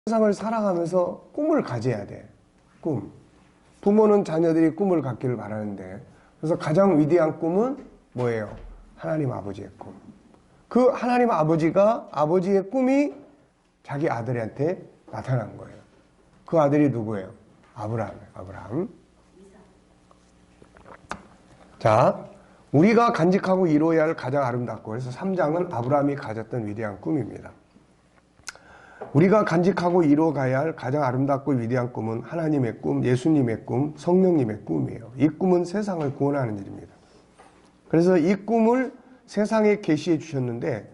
세상을 살아가면서 꿈을 가져야 돼. 꿈. 부모는 자녀들이 꿈을 갖기를 바라는데, 그래서 가장 위대한 꿈은 뭐예요? 하나님 아버지의 꿈. 그 하나님 아버지가 아버지의 꿈이 자기 아들한테 나타난 거예요. 그 아들이 누구예요? 아브라함이에요. 아브라함. 자, 우리가 간직하고 이루어야 할 가장 아름답고, 그래서 3장은 아브라함이 가졌던 위대한 꿈입니다. 우리가 간직하고 이루어가야 할 가장 아름답고 위대한 꿈은 하나님의 꿈, 예수님의 꿈, 성령님의 꿈이에요. 이 꿈은 세상을 구원하는 일입니다. 그래서 이 꿈을 세상에 계시해 주셨는데,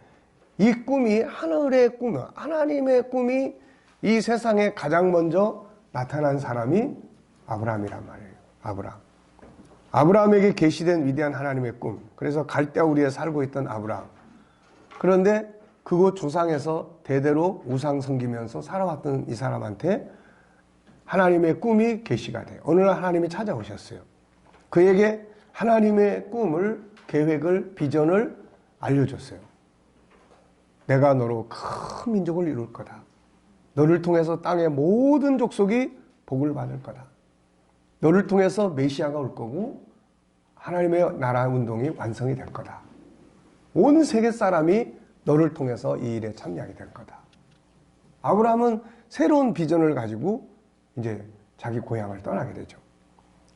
이 꿈이 하늘의 꿈, 하나님의 꿈이 이 세상에 가장 먼저 나타난 사람이 아브라함이란 말이에요. 아브라함. 아브라함에게 계시된 위대한 하나님의 꿈. 그래서 갈대아 우리에 살고 있던 아브라함. 그런데 그곳 조상에서 대대로 우상 섬기면서 살아왔던 이 사람한테 하나님의 꿈이 계시가 돼요. 어느 날 하나님이 찾아오셨어요. 그에게 하나님의 꿈을, 계획을, 비전을 알려줬어요. 내가 너로 큰 민족을 이룰 거다. 너를 통해서 땅의 모든 족속이 복을 받을 거다. 너를 통해서 메시아가 올 거고 하나님의 나라 운동이 완성이 될 거다. 온 세계 사람이 너를 통해서 이 일에 참여하게 될 거다. 아브라함은 새로운 비전을 가지고 이제 자기 고향을 떠나게 되죠.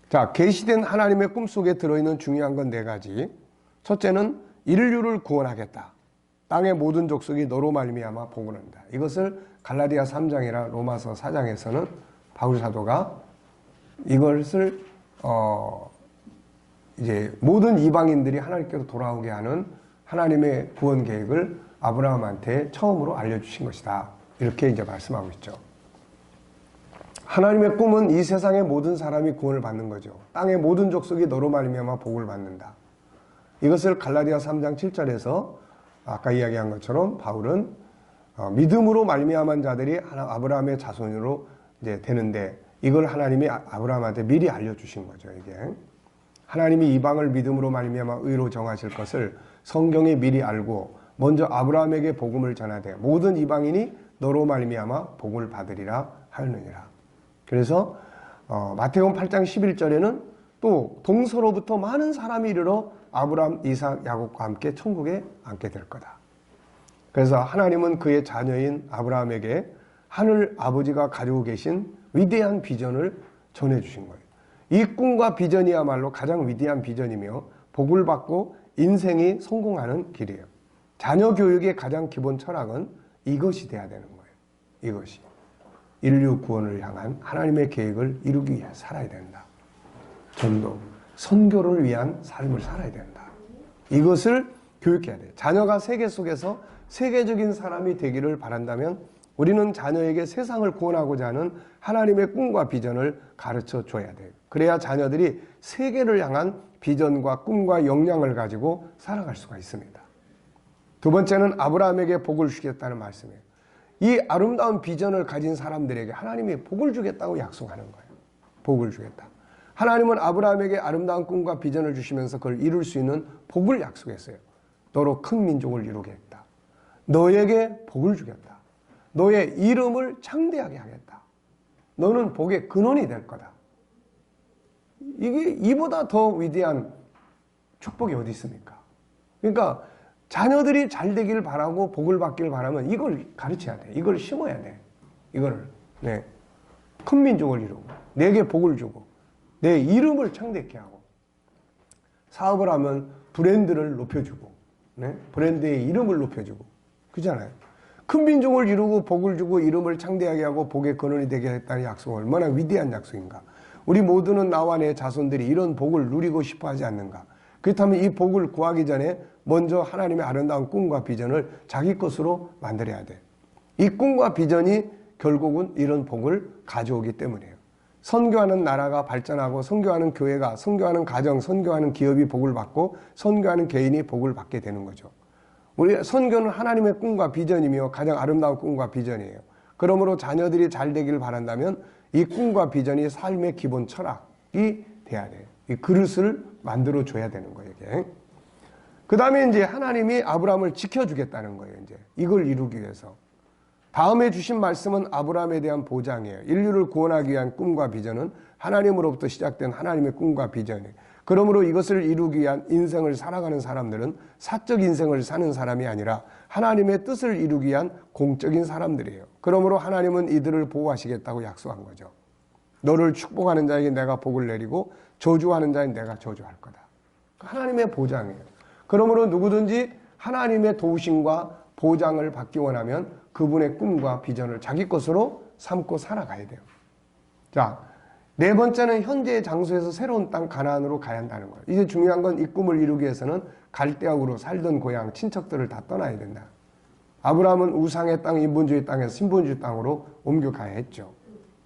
자, 계시된 하나님의 꿈속에 들어있는 중요한 건 4가지. 첫째는 인류를 구원하겠다. 땅의 모든 족속이 너로 말미암아 복을 한다. 이것을 갈라디아 3장이나 로마서 4장에서는 바울 사도가 이것을 이제 모든 이방인들이 하나님께로 돌아오게 하는 하나님의 구원 계획을 아브라함한테 처음으로 알려주신 것이다. 이렇게 이제 말씀하고 있죠. 하나님의 꿈은 이 세상의 모든 사람이 구원을 받는 거죠. 땅의 모든 족속이 너로 말미암아 복을 받는다. 이것을 갈라디아 3장 7절에서 아까 이야기한 것처럼 바울은 믿음으로 말미암은 자들이 아브라함의 자손으로 이제 되는데, 이걸 하나님이 아브라함한테 미리 알려주신 거죠. 이게 하나님이 이방을 믿음으로 말미암아 의로 정하실 것을 성경에 미리 알고 먼저 아브라함에게 복음을 전하되 모든 이방인이 너로 말미암아 복을 받으리라 하였느니라. 그래서 마태복음 8장 11절에는 또 동서로부터 많은 사람이 이르러 아브라함, 이삭, 야곱과 함께 천국에 앉게 될 거다. 그래서 하나님은 그의 자녀인 아브라함에게 하늘 아버지가 가지고 계신 위대한 비전을 전해주신 거예요. 이 꿈과 비전이야말로 가장 위대한 비전이며 복을 받고 인생이 성공하는 길이에요. 자녀 교육의 가장 기본 철학은 이것이 돼야 되는 거예요. 이것이. 인류 구원을 향한 하나님의 계획을 이루기 위해 살아야 된다. 전도, 선교를 위한 삶을 살아야 된다. 이것을 교육해야 돼요. 자녀가 세계 속에서 세계적인 사람이 되기를 바란다면 우리는 자녀에게 세상을 구원하고자 하는 하나님의 꿈과 비전을 가르쳐 줘야 돼요. 그래야 자녀들이 세계를 향한 비전과 꿈과 역량을 가지고 살아갈 수가 있습니다. 두 번째는 아브라함에게 복을 주겠다는 말씀이에요. 이 아름다운 비전을 가진 사람들에게 하나님이 복을 주겠다고 약속하는 거예요. 복을 주겠다. 하나님은 아브라함에게 아름다운 꿈과 비전을 주시면서 그걸 이룰 수 있는 복을 약속했어요. 너로 큰 민족을 이루겠다. 너에게 복을 주겠다. 너의 이름을 창대하게 하겠다. 너는 복의 근원이 될 거다. 이게 이보다 더 위대한 축복이 어디 있습니까? 그러니까 자녀들이 잘 되길 바라고 복을 받길 바라면 이걸 가르쳐야 돼. 이걸 심어야 돼. 이거를. 네. 큰 민족을 이루고 내게 복을 주고 내 이름을 창대케 하고 사업을 하면 브랜드를 높여주고 네? 브랜드의 이름을 높여주고 그잖아요. 큰 민족을 이루고 복을 주고 이름을 창대하게 하고 복의 근원이 되게 했다는 약속은 얼마나 위대한 약속인가. 우리 모두는 나와 내 자손들이 이런 복을 누리고 싶어 하지 않는가. 그렇다면 이 복을 구하기 전에 먼저 하나님의 아름다운 꿈과 비전을 자기 것으로 만들어야 돼. 이 꿈과 비전이 결국은 이런 복을 가져오기 때문이에요. 선교하는 나라가 발전하고 선교하는 교회가, 선교하는 가정, 선교하는 기업이 복을 받고 선교하는 개인이 복을 받게 되는 거죠. 우리 선교는 하나님의 꿈과 비전이며 가장 아름다운 꿈과 비전이에요. 그러므로 자녀들이 잘 되길 바란다면 이 꿈과 비전이 삶의 기본 철학이 돼야 돼요. 이 그릇을 만들어 줘야 되는 거예요. 이게. 그 다음에 이제 하나님이 아브라함을 지켜주겠다는 거예요. 이제 이걸 이루기 위해서 다음에 주신 말씀은 아브라함에 대한 보장이에요. 인류를 구원하기 위한 꿈과 비전은 하나님으로부터 시작된 하나님의 꿈과 비전이에요. 그러므로 이것을 이루기 위한 인생을 살아가는 사람들은 사적 인생을 사는 사람이 아니라 하나님의 뜻을 이루기 위한 공적인 사람들이에요. 그러므로 하나님은 이들을 보호하시겠다고 약속한 거죠. 너를 축복하는 자에게 내가 복을 내리고 저주하는 자에게 내가 저주할 거다. 하나님의 보장이에요. 그러므로 누구든지 하나님의 도우심과 보장을 받기 원하면 그분의 꿈과 비전을 자기 것으로 삼고 살아가야 돼요. 자, 네 번째는 현재의 장소에서 새로운 땅 가나안으로 가야 한다는 거예요. 이제 중요한 건 이 꿈을 이루기 위해서는 갈대아우로 살던 고향 친척들을 다 떠나야 된다. 아브라함은 우상의 땅, 인본주의 땅에서 신본주의 땅으로 옮겨가야 했죠.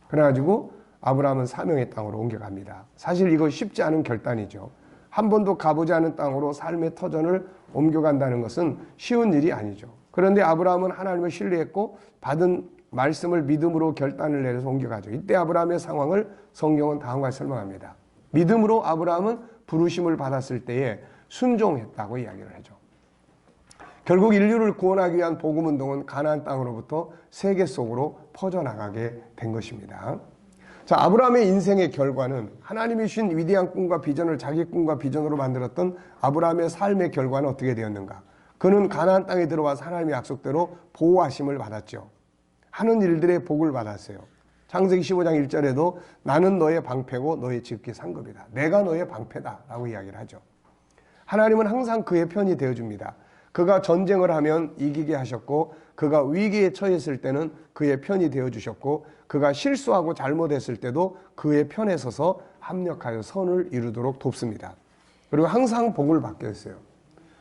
그래가지고 아브라함은 사명의 땅으로 옮겨갑니다. 사실 이거 쉽지 않은 결단이죠. 한 번도 가보지 않은 땅으로 삶의 터전을 옮겨간다는 것은 쉬운 일이 아니죠. 그런데 아브라함은 하나님을 신뢰했고 받은 말씀을 믿음으로 결단을 내려서 옮겨가죠. 이때 아브라함의 상황을 성경은 다음과 같이 설명합니다. 믿음으로 아브라함은 부르심을 받았을 때에 순종했다고 이야기를 하죠. 결국 인류를 구원하기 위한 복음운동은 가나안 땅으로부터 세계 속으로 퍼져나가게 된 것입니다. 자, 아브라함의 인생의 결과는 하나님이 주신 위대한 꿈과 비전을 자기 꿈과 비전으로 만들었던 아브라함의 삶의 결과는 어떻게 되었는가? 그는 가나안 땅에 들어와서 하나님의 약속대로 보호하심을 받았죠. 하는 일들의 복을 받았어요. 창세기 15장 1절에도 나는 너의 방패고 너의 지극히 상급이다. 내가 너의 방패다 라고 이야기를 하죠. 하나님은 항상 그의 편이 되어줍니다. 그가 전쟁을 하면 이기게 하셨고 그가 위기에 처했을 때는 그의 편이 되어주셨고 그가 실수하고 잘못했을 때도 그의 편에 서서 합력하여 선을 이루도록 돕습니다. 그리고 항상 복을 받게 했어요.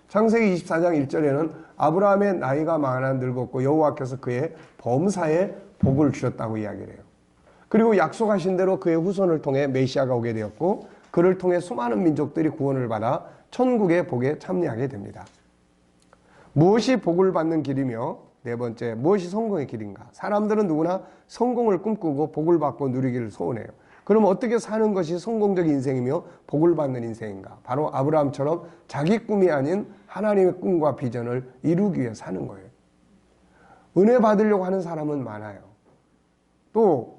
창세기 24장 1절에는 아브라함의 나이가 많아 늙었고 여호와께서 그의 범사에 복을 주셨다고 이야기를 해요. 그리고 약속하신 대로 그의 후손을 통해 메시아가 오게 되었고 그를 통해 수많은 민족들이 구원을 받아 천국의 복에 참여하게 됩니다. 무엇이 복을 받는 길이며 네 번째, 무엇이 성공의 길인가? 사람들은 누구나 성공을 꿈꾸고 복을 받고 누리기를 소원해요. 그럼 어떻게 사는 것이 성공적 인생이며 복을 받는 인생인가? 바로 아브라함처럼 자기 꿈이 아닌 하나님의 꿈과 비전을 이루기 위해 사는 거예요. 은혜 받으려고 하는 사람은 많아요. 또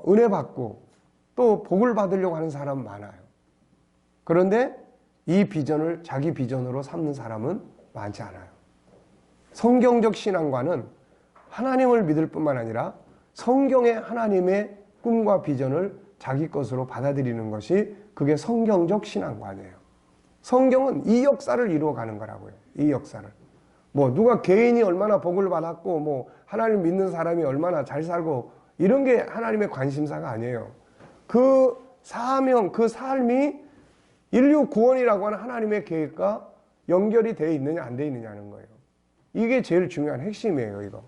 은혜 받고 또 복을 받으려고 하는 사람은 많아요. 그런데 이 비전을 자기 비전으로 삼는 사람은 많지 않아요. 성경적 신앙과는 하나님을 믿을 뿐만 아니라 성경의 하나님의 꿈과 비전을 자기 것으로 받아들이는 것이 그게 성경적 신앙관이에요. 성경은 이 역사를 이루어가는 거라고요. 이 역사를. 누가 개인이 얼마나 복을 받았고 하나님 믿는 사람이 얼마나 잘 살고 이런 게 하나님의 관심사가 아니에요. 그 사명, 그 삶이 인류 구원이라고 하는 하나님의 계획과 연결이 되어 있느냐 안 되어 있느냐는 거예요. 이게 제일 중요한 핵심이에요. 이거.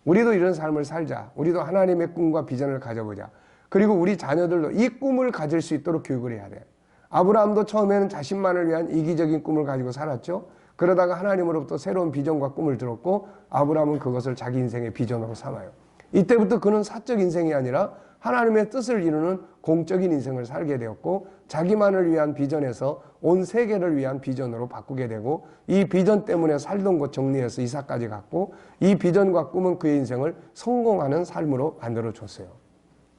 우리도 이런 삶을 살자. 우리도 하나님의 꿈과 비전을 가져보자. 그리고 우리 자녀들도 이 꿈을 가질 수 있도록 교육을 해야 돼. 아브라함도 처음에는 자신만을 위한 이기적인 꿈을 가지고 살았죠. 그러다가 하나님으로부터 새로운 비전과 꿈을 들었고 아브라함은 그것을 자기 인생의 비전으로 삼아요. 이때부터 그는 사적 인생이 아니라 하나님의 뜻을 이루는 공적인 인생을 살게 되었고 자기만을 위한 비전에서 온 세계를 위한 비전으로 바꾸게 되고 이 비전 때문에 살던 곳 정리해서 이삭까지 갔고 이 비전과 꿈은 그의 인생을 성공하는 삶으로 만들어줬어요.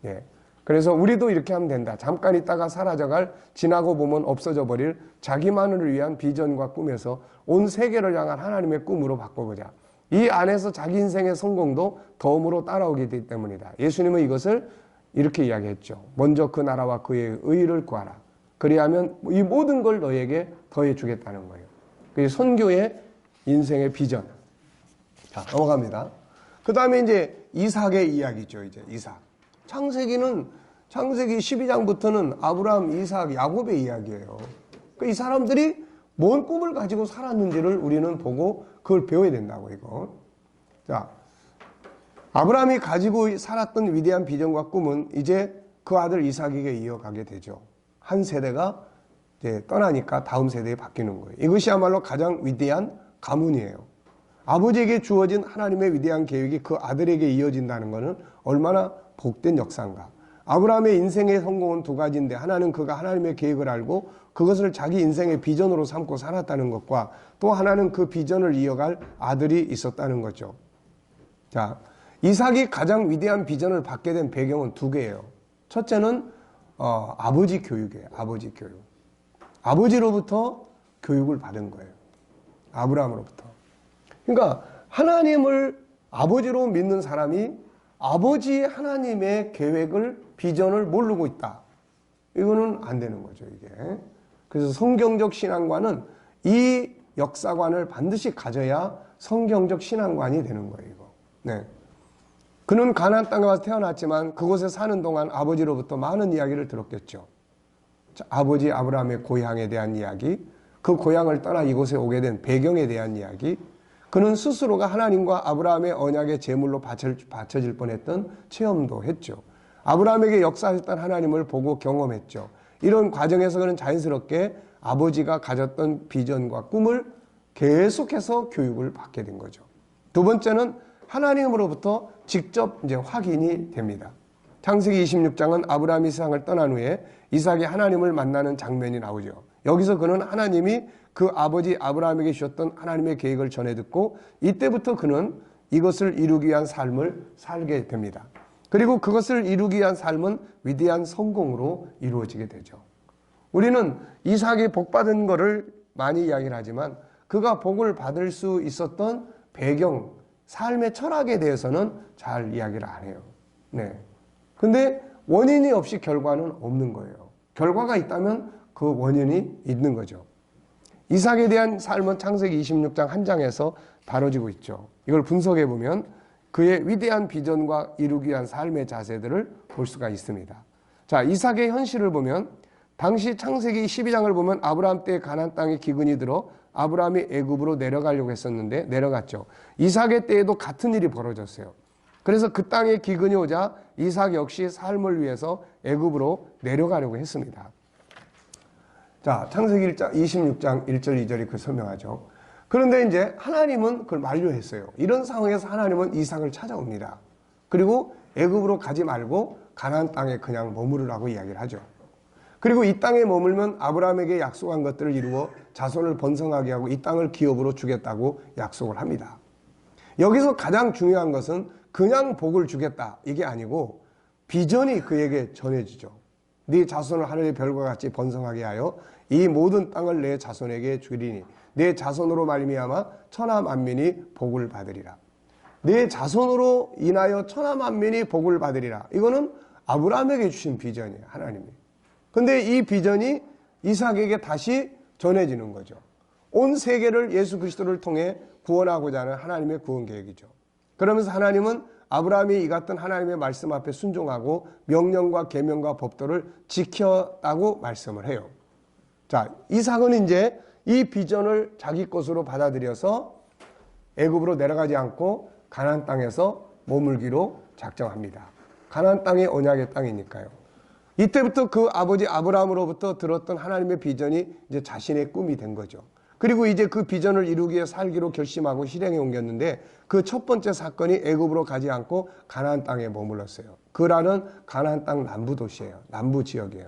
예. 그래서 우리도 이렇게 하면 된다. 잠깐 있다가 사라져갈 지나고 보면 없어져 버릴 자기만을 위한 비전과 꿈에서 온 세계를 향한 하나님의 꿈으로 바꿔보자. 이 안에서 자기 인생의 성공도 덤으로 따라오게 되기 때문이다. 예수님은 이것을 이렇게 이야기했죠. 먼저 그 나라와 그의 의를 구하라. 그리하면 이 모든 걸 너에게 더해 주겠다는 거예요. 그게 선교의 인생의 비전. 자, 넘어갑니다. 그 다음에 이제 이삭의 이야기죠. 이제 이삭. 창세기 12장부터는 아브라함, 이삭, 야곱의 이야기예요. 이 사람들이 뭔 꿈을 가지고 살았는지를 우리는 보고 그걸 배워야 된다고, 이거. 자, 아브라함이 가지고 살았던 위대한 비전과 꿈은 이제 그 아들 이삭에게 이어가게 되죠. 한 세대가 이제 떠나니까 다음 세대에 바뀌는 거예요. 이것이야말로 가장 위대한 가문이에요. 아버지에게 주어진 하나님의 위대한 계획이 그 아들에게 이어진다는 것은 얼마나 복된 역사인가. 아브라함의 인생의 성공은 두 가지인데 하나는 그가 하나님의 계획을 알고 그것을 자기 인생의 비전으로 삼고 살았다는 것과 또 하나는 그 비전을 이어갈 아들이 있었다는 거죠. 자, 이삭이 가장 위대한 비전을 받게 된 배경은 두 개예요. 첫째는 아버지 교육이에요. 아버지 교육. 아버지로부터 교육을 받은 거예요. 아브라함으로부터. 그러니까 하나님을 아버지로 믿는 사람이 아버지 하나님의 계획을, 비전을 모르고 있다. 이거는 안 되는 거죠, 이게. 그래서 성경적 신앙관은 이 역사관을 반드시 가져야 성경적 신앙관이 되는 거예요, 이거. 네. 그는 가나안 땅에 와서 태어났지만 그곳에 사는 동안 아버지로부터 많은 이야기를 들었겠죠. 아버지 아브라함의 고향에 대한 이야기, 그 고향을 떠나 이곳에 오게 된 배경에 대한 이야기, 그는 스스로가 하나님과 아브라함의 언약의 제물로 바쳐질 뻔했던 체험도 했죠. 아브라함에게 역사하셨던 하나님을 보고 경험했죠. 이런 과정에서 그는 자연스럽게 아버지가 가졌던 비전과 꿈을 계속해서 교육을 받게 된 거죠. 두 번째는 하나님으로부터 직접 이제 확인이 됩니다. 창세기 26장은 아브라함이 세상을 떠난 후에 이삭이 하나님을 만나는 장면이 나오죠. 여기서 그는 하나님이 그 아버지 아브라함에게 주셨던 하나님의 계획을 전해 듣고 이때부터 그는 이것을 이루기 위한 삶을 살게 됩니다. 그리고 그것을 이루기 위한 삶은 위대한 성공으로 이루어지게 되죠. 우리는 이삭이 복받은 것을 많이 이야기를 하지만 그가 복을 받을 수 있었던 배경, 삶의 철학에 대해서는 잘 이야기를 안 해요. 네. 근데 원인이 없이 결과는 없는 거예요. 결과가 있다면 그 원인이 있는 거죠. 이삭에 대한 삶은 창세기 26장 한 장에서 다뤄지고 있죠. 이걸 분석해 보면 그의 위대한 비전과 이루기 위한 삶의 자세들을 볼 수가 있습니다. 자, 이삭의 현실을 보면 당시 창세기 12장을 보면 아브라함 때 가나안 땅에 기근이 들어 아브라함이 애굽으로 내려가려고 했었는데 내려갔죠. 이삭의 때에도 같은 일이 벌어졌어요. 그래서 그 땅에 기근이 오자 이삭 역시 삶을 위해서 애굽으로 내려가려고 했습니다. 자, 창세기 26장 1절 2절이 그 설명하죠. 그런데 이제 하나님은 그걸 만류했어요. 이런 상황에서 하나님은 이삭을 찾아옵니다. 그리고 애굽으로 가지 말고 가나안 땅에 그냥 머무르라고 이야기를 하죠. 그리고 이 땅에 머물면 아브라함에게 약속한 것들을 이루어 자손을 번성하게 하고 이 땅을 기업으로 주겠다고 약속을 합니다. 여기서 가장 중요한 것은 그냥 복을 주겠다 이게 아니고 비전이 그에게 전해지죠. 네 자손을 하늘의 별과 같이 번성하게 하여 이 모든 땅을 내 자손에게 주리니 내 자손으로 말미암아 천하 만민이 복을 받으리라. 내 자손으로 인하여 천하 만민이 복을 받으리라. 이거는 아브라함에게 주신 비전이에요. 하나님이. 근데 이 비전이 이삭에게 다시 전해지는 거죠. 온 세계를 예수 그리스도를 통해 구원하고자 하는 하나님의 구원 계획이죠. 그러면서 하나님은 아브라함이 이 같은 하나님의 말씀 앞에 순종하고 명령과 계명과 법도를 지켰다고 말씀을 해요. 자, 이삭은 이제 이 비전을 자기 것으로 받아들여서 애굽으로 내려가지 않고 가나안 땅에서 머물기로 작정합니다. 가나안 땅이 언약의 땅이니까요. 이때부터 그 아버지 아브라함으로부터 들었던 하나님의 비전이 이제 자신의 꿈이 된 거죠. 그리고 이제 그 비전을 이루기 위해 살기로 결심하고 실행에 옮겼는데 그 첫 번째 사건이 애굽으로 가지 않고 가나안 땅에 머물렀어요. 그라는 가나안 땅 남부 도시예요. 남부 지역이에요.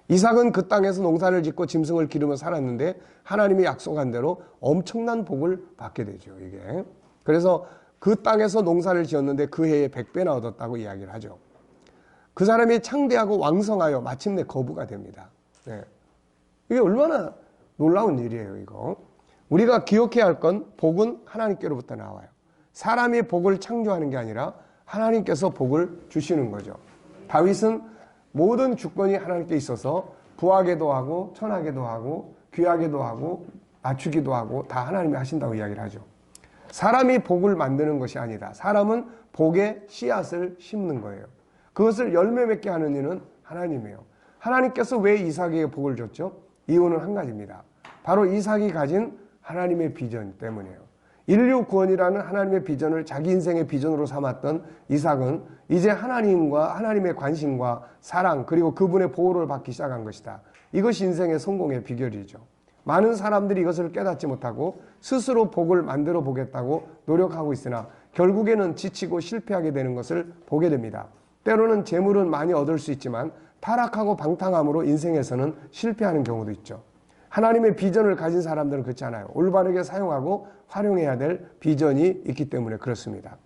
이삭은 그 땅에서 농사를 짓고 짐승을 기르며 살았는데 하나님이 약속한 대로 엄청난 복을 받게 되죠. 이게. 그래서 그 땅에서 농사를 지었는데 그 해에 100배나 얻었다고 이야기를 하죠. 그 사람이 창대하고 왕성하여 마침내 거부가 됩니다. 네. 이게 얼마나 놀라운 일이에요, 이거. 우리가 기억해야 할 건 복은 하나님께로부터 나와요. 사람이 복을 창조하는 게 아니라 하나님께서 복을 주시는 거죠. 다윗은 모든 주권이 하나님께 있어서 부하게도 하고 천하게도 하고 귀하게도 하고 낮추기도 하고 다 하나님이 하신다고 이야기를 하죠. 사람이 복을 만드는 것이 아니라 사람은 복의 씨앗을 심는 거예요. 그것을 열매 맺게 하는 이는 하나님이에요. 하나님께서 왜 이삭에게 복을 줬죠? 이유는 한 가지입니다. 바로 이삭이 가진 하나님의 비전 때문이에요. 인류 구원이라는 하나님의 비전을 자기 인생의 비전으로 삼았던 이삭은 이제 하나님과 하나님의 관심과 사랑 그리고 그분의 보호를 받기 시작한 것이다. 이것이 인생의 성공의 비결이죠. 많은 사람들이 이것을 깨닫지 못하고 스스로 복을 만들어 보겠다고 노력하고 있으나 결국에는 지치고 실패하게 되는 것을 보게 됩니다. 때로는 재물은 많이 얻을 수 있지만 타락하고 방탕함으로 인생에서는 실패하는 경우도 있죠. 하나님의 비전을 가진 사람들은 그렇지 않아요. 올바르게 사용하고 활용해야 될 비전이 있기 때문에 그렇습니다.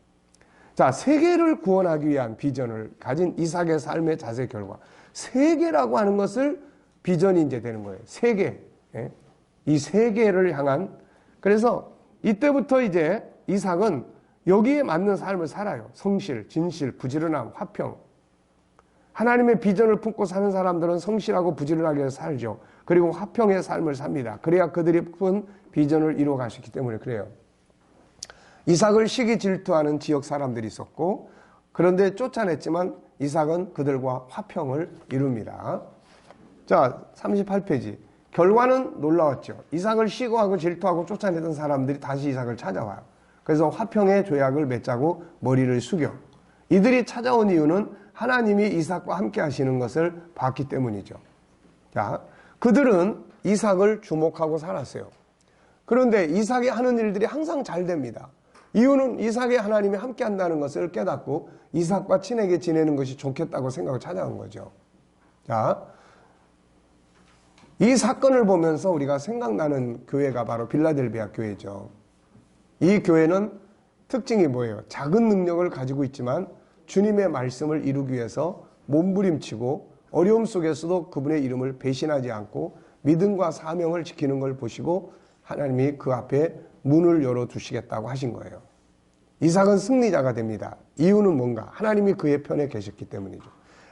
자, 세계를 구원하기 위한 비전을 가진 이삭의 삶의 자세 결과. 세계라고 하는 것을 비전이 이제 되는 거예요. 세계. 예? 이 세계를 향한. 그래서 이때부터 이제 이삭은 여기에 맞는 삶을 살아요. 성실, 진실, 부지런함, 화평. 하나님의 비전을 품고 사는 사람들은 성실하고 부지런하게 살죠. 그리고 화평의 삶을 삽니다. 그래야 그들이 푼 비전을 이루어갈 수 있기 때문에 그래요. 이삭을 시기 질투하는 지역 사람들이 있었고, 그런데 쫓아냈지만 이삭은 그들과 화평을 이룹니다. 자, 38페이지. 결과는 놀라웠죠. 이삭을 시기하고 질투하고 쫓아내던 사람들이 다시 이삭을 찾아와요. 그래서 화평의 조약을 맺자고 머리를 숙여. 이들이 찾아온 이유는 하나님이 이삭과 함께 하시는 것을 봤기 때문이죠. 자, 그들은 이삭을 주목하고 살았어요. 그런데 이삭이 하는 일들이 항상 잘 됩니다. 이유는 이삭의 하나님이 함께 한다는 것을 깨닫고 이삭과 친하게 지내는 것이 좋겠다고 생각을 찾아온 거죠. 자, 이 사건을 보면서 우리가 생각나는 교회가 바로 빌라델비아 교회죠. 이 교회는 특징이 뭐예요? 작은 능력을 가지고 있지만 주님의 말씀을 이루기 위해서 몸부림치고 어려움 속에서도 그분의 이름을 배신하지 않고 믿음과 사명을 지키는 걸 보시고 하나님이 그 앞에 문을 열어두시겠다고 하신 거예요. 이삭은 승리자가 됩니다. 이유는 뭔가? 하나님이 그의 편에 계셨기 때문이죠.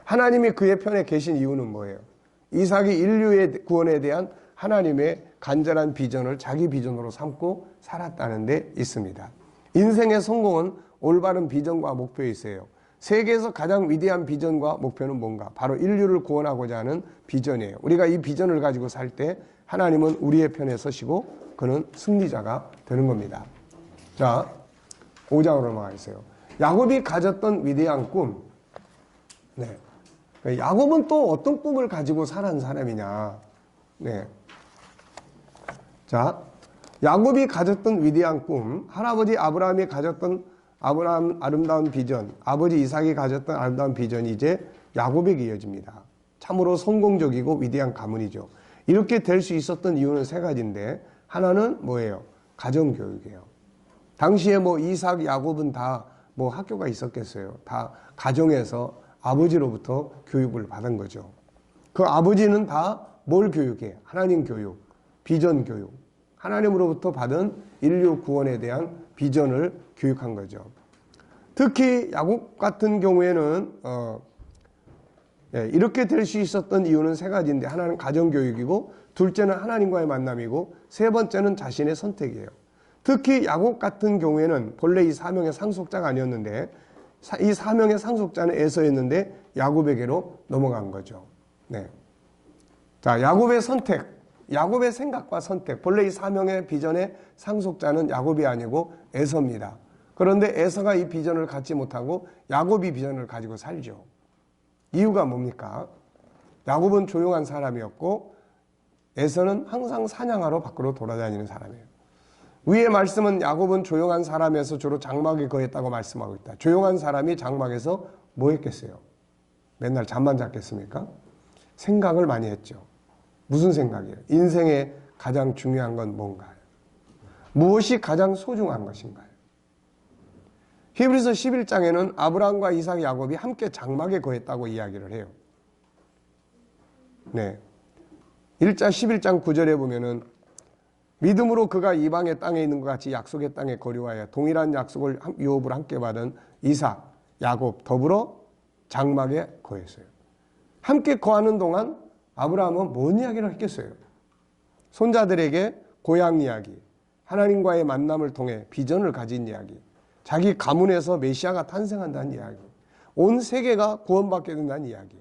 하나님이 그의 편에 계신 이유는 뭐예요? 이삭이 인류의 구원에 대한 하나님의 간절한 비전을 자기 비전으로 삼고 살았다는 데 있습니다. 인생의 성공은 올바른 비전과 목표에 있어요. 세계에서 가장 위대한 비전과 목표는 뭔가? 바로 인류를 구원하고자 하는 비전이에요. 우리가 이 비전을 가지고 살 때 하나님은 우리의 편에 서시고 그는 승리자가 되는 겁니다. 자, 5장으로 넘어가겠어요. 야곱이 가졌던 위대한 꿈. 네. 야곱은 또 어떤 꿈을 가지고 살아온 사람이냐. 네. 자, 야곱이 가졌던 위대한 꿈, 할아버지 아브라함이 가졌던 아름다운 비전, 아버지 이삭이 가졌던 아름다운 비전이 이제 야곱에게 이어집니다. 참으로 성공적이고 위대한 가문이죠. 이렇게 될 수 있었던 이유는 세 가지인데, 하나는 뭐예요? 가정교육이에요. 당시에 뭐 이삭, 야곱은 다 뭐 학교가 있었겠어요. 다 가정에서 아버지로부터 교육을 받은 거죠. 그 아버지는 다 뭘 교육해? 하나님 교육, 비전 교육. 하나님으로부터 받은 인류 구원에 대한 비전을 교육한 거죠. 특히 야곱 같은 경우에는 이렇게 될 수 있었던 이유는 세 가지인데, 하나는 가정교육이고, 둘째는 하나님과의 만남이고, 세 번째는 자신의 선택이에요. 특히 야곱 같은 경우에는 본래 이 사명의 상속자가 아니었는데, 이 사명의 상속자는 에서였는데 야곱에게로 넘어간 거죠. 네. 자, 야곱의 선택, 야곱의 생각과 선택. 본래 이 사명의 비전의 상속자는 야곱이 아니고 에서입니다. 그런데 에서가 이 비전을 갖지 못하고 야곱이 비전을 가지고 살죠. 이유가 뭡니까? 야곱은 조용한 사람이었고 에서는 항상 사냥하러 밖으로 돌아다니는 사람이에요. 위의 말씀은 야곱은 조용한 사람에서 주로 장막에 거했다고 말씀하고 있다. 조용한 사람이 장막에서 뭐 했겠어요? 맨날 잠만 잤겠습니까? 생각을 많이 했죠. 무슨 생각이에요? 인생의 가장 중요한 건 뭔가요? 무엇이 가장 소중한 것인가요? 히브리서 11장에는 아브라함과 이삭, 야곱이 함께 장막에 거했다고 이야기를 해요. 네. 1장 11장 9절에 보면은 믿음으로 그가 이방의 땅에 있는 것 같이 약속의 땅에 거류하여 동일한 약속을 유업을 함께 받은 이삭, 야곱 더불어 장막에 거했어요. 함께 거하는 동안 아브라함은 뭔 이야기를 했겠어요? 손자들에게 고향 이야기, 하나님과의 만남을 통해 비전을 가진 이야기, 자기 가문에서 메시아가 탄생한다는 이야기, 온 세계가 구원받게 된다는 이야기,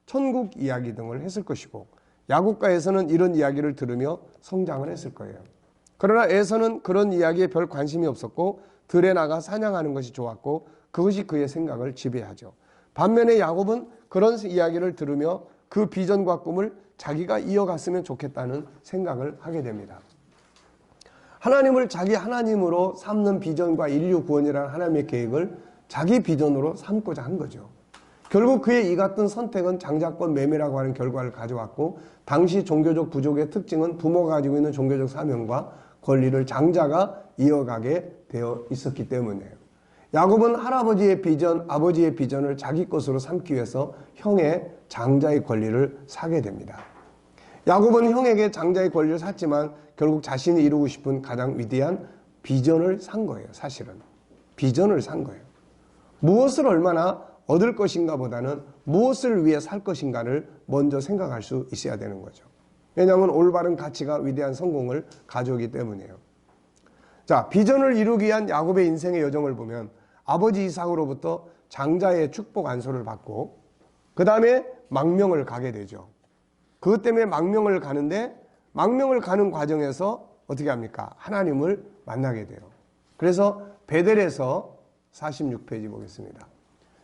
천국 이야기 등을 했을 것이고, 야곱과 에서는 이런 이야기를 들으며 성장을 했을 거예요. 그러나 에서는 그런 이야기에 별 관심이 없었고 들에 나가 사냥하는 것이 좋았고 그것이 그의 생각을 지배하죠. 반면에 야곱은 그런 이야기를 들으며 그 비전과 꿈을 자기가 이어갔으면 좋겠다는 생각을 하게 됩니다. 하나님을 자기 하나님으로 삼는 비전과 인류 구원이라는 하나님의 계획을 자기 비전으로 삼고자 한 거죠. 결국 그의 이 같은 선택은 장자권 매매라고 하는 결과를 가져왔고, 당시 종교적 부족의 특징은 부모가 가지고 있는 종교적 사명과 권리를 장자가 이어가게 되어 있었기 때문이에요. 야곱은 할아버지의 비전, 아버지의 비전을 자기 것으로 삼기 위해서 형의 장자의 권리를 사게 됩니다. 야곱은 형에게 장자의 권리를 샀지만 결국 자신이 이루고 싶은 가장 위대한 비전을 산 거예요. 사실은 비전을 산 거예요. 무엇을 얼마나 얻을 것인가 보다는 무엇을 위해 살 것인가를 먼저 생각할 수 있어야 되는 거죠. 왜냐하면 올바른 가치가 위대한 성공을 가져오기 때문이에요. 자, 비전을 이루기 위한 야곱의 인생의 여정을 보면 아버지 이삭으로부터 장자의 축복 안소를 받고 그 다음에 망명을 가게 되죠. 그것 때문에 망명을 가는데 망명을 가는 과정에서 어떻게 합니까? 하나님을 만나게 돼요. 그래서 베델에서 46페이지 보겠습니다.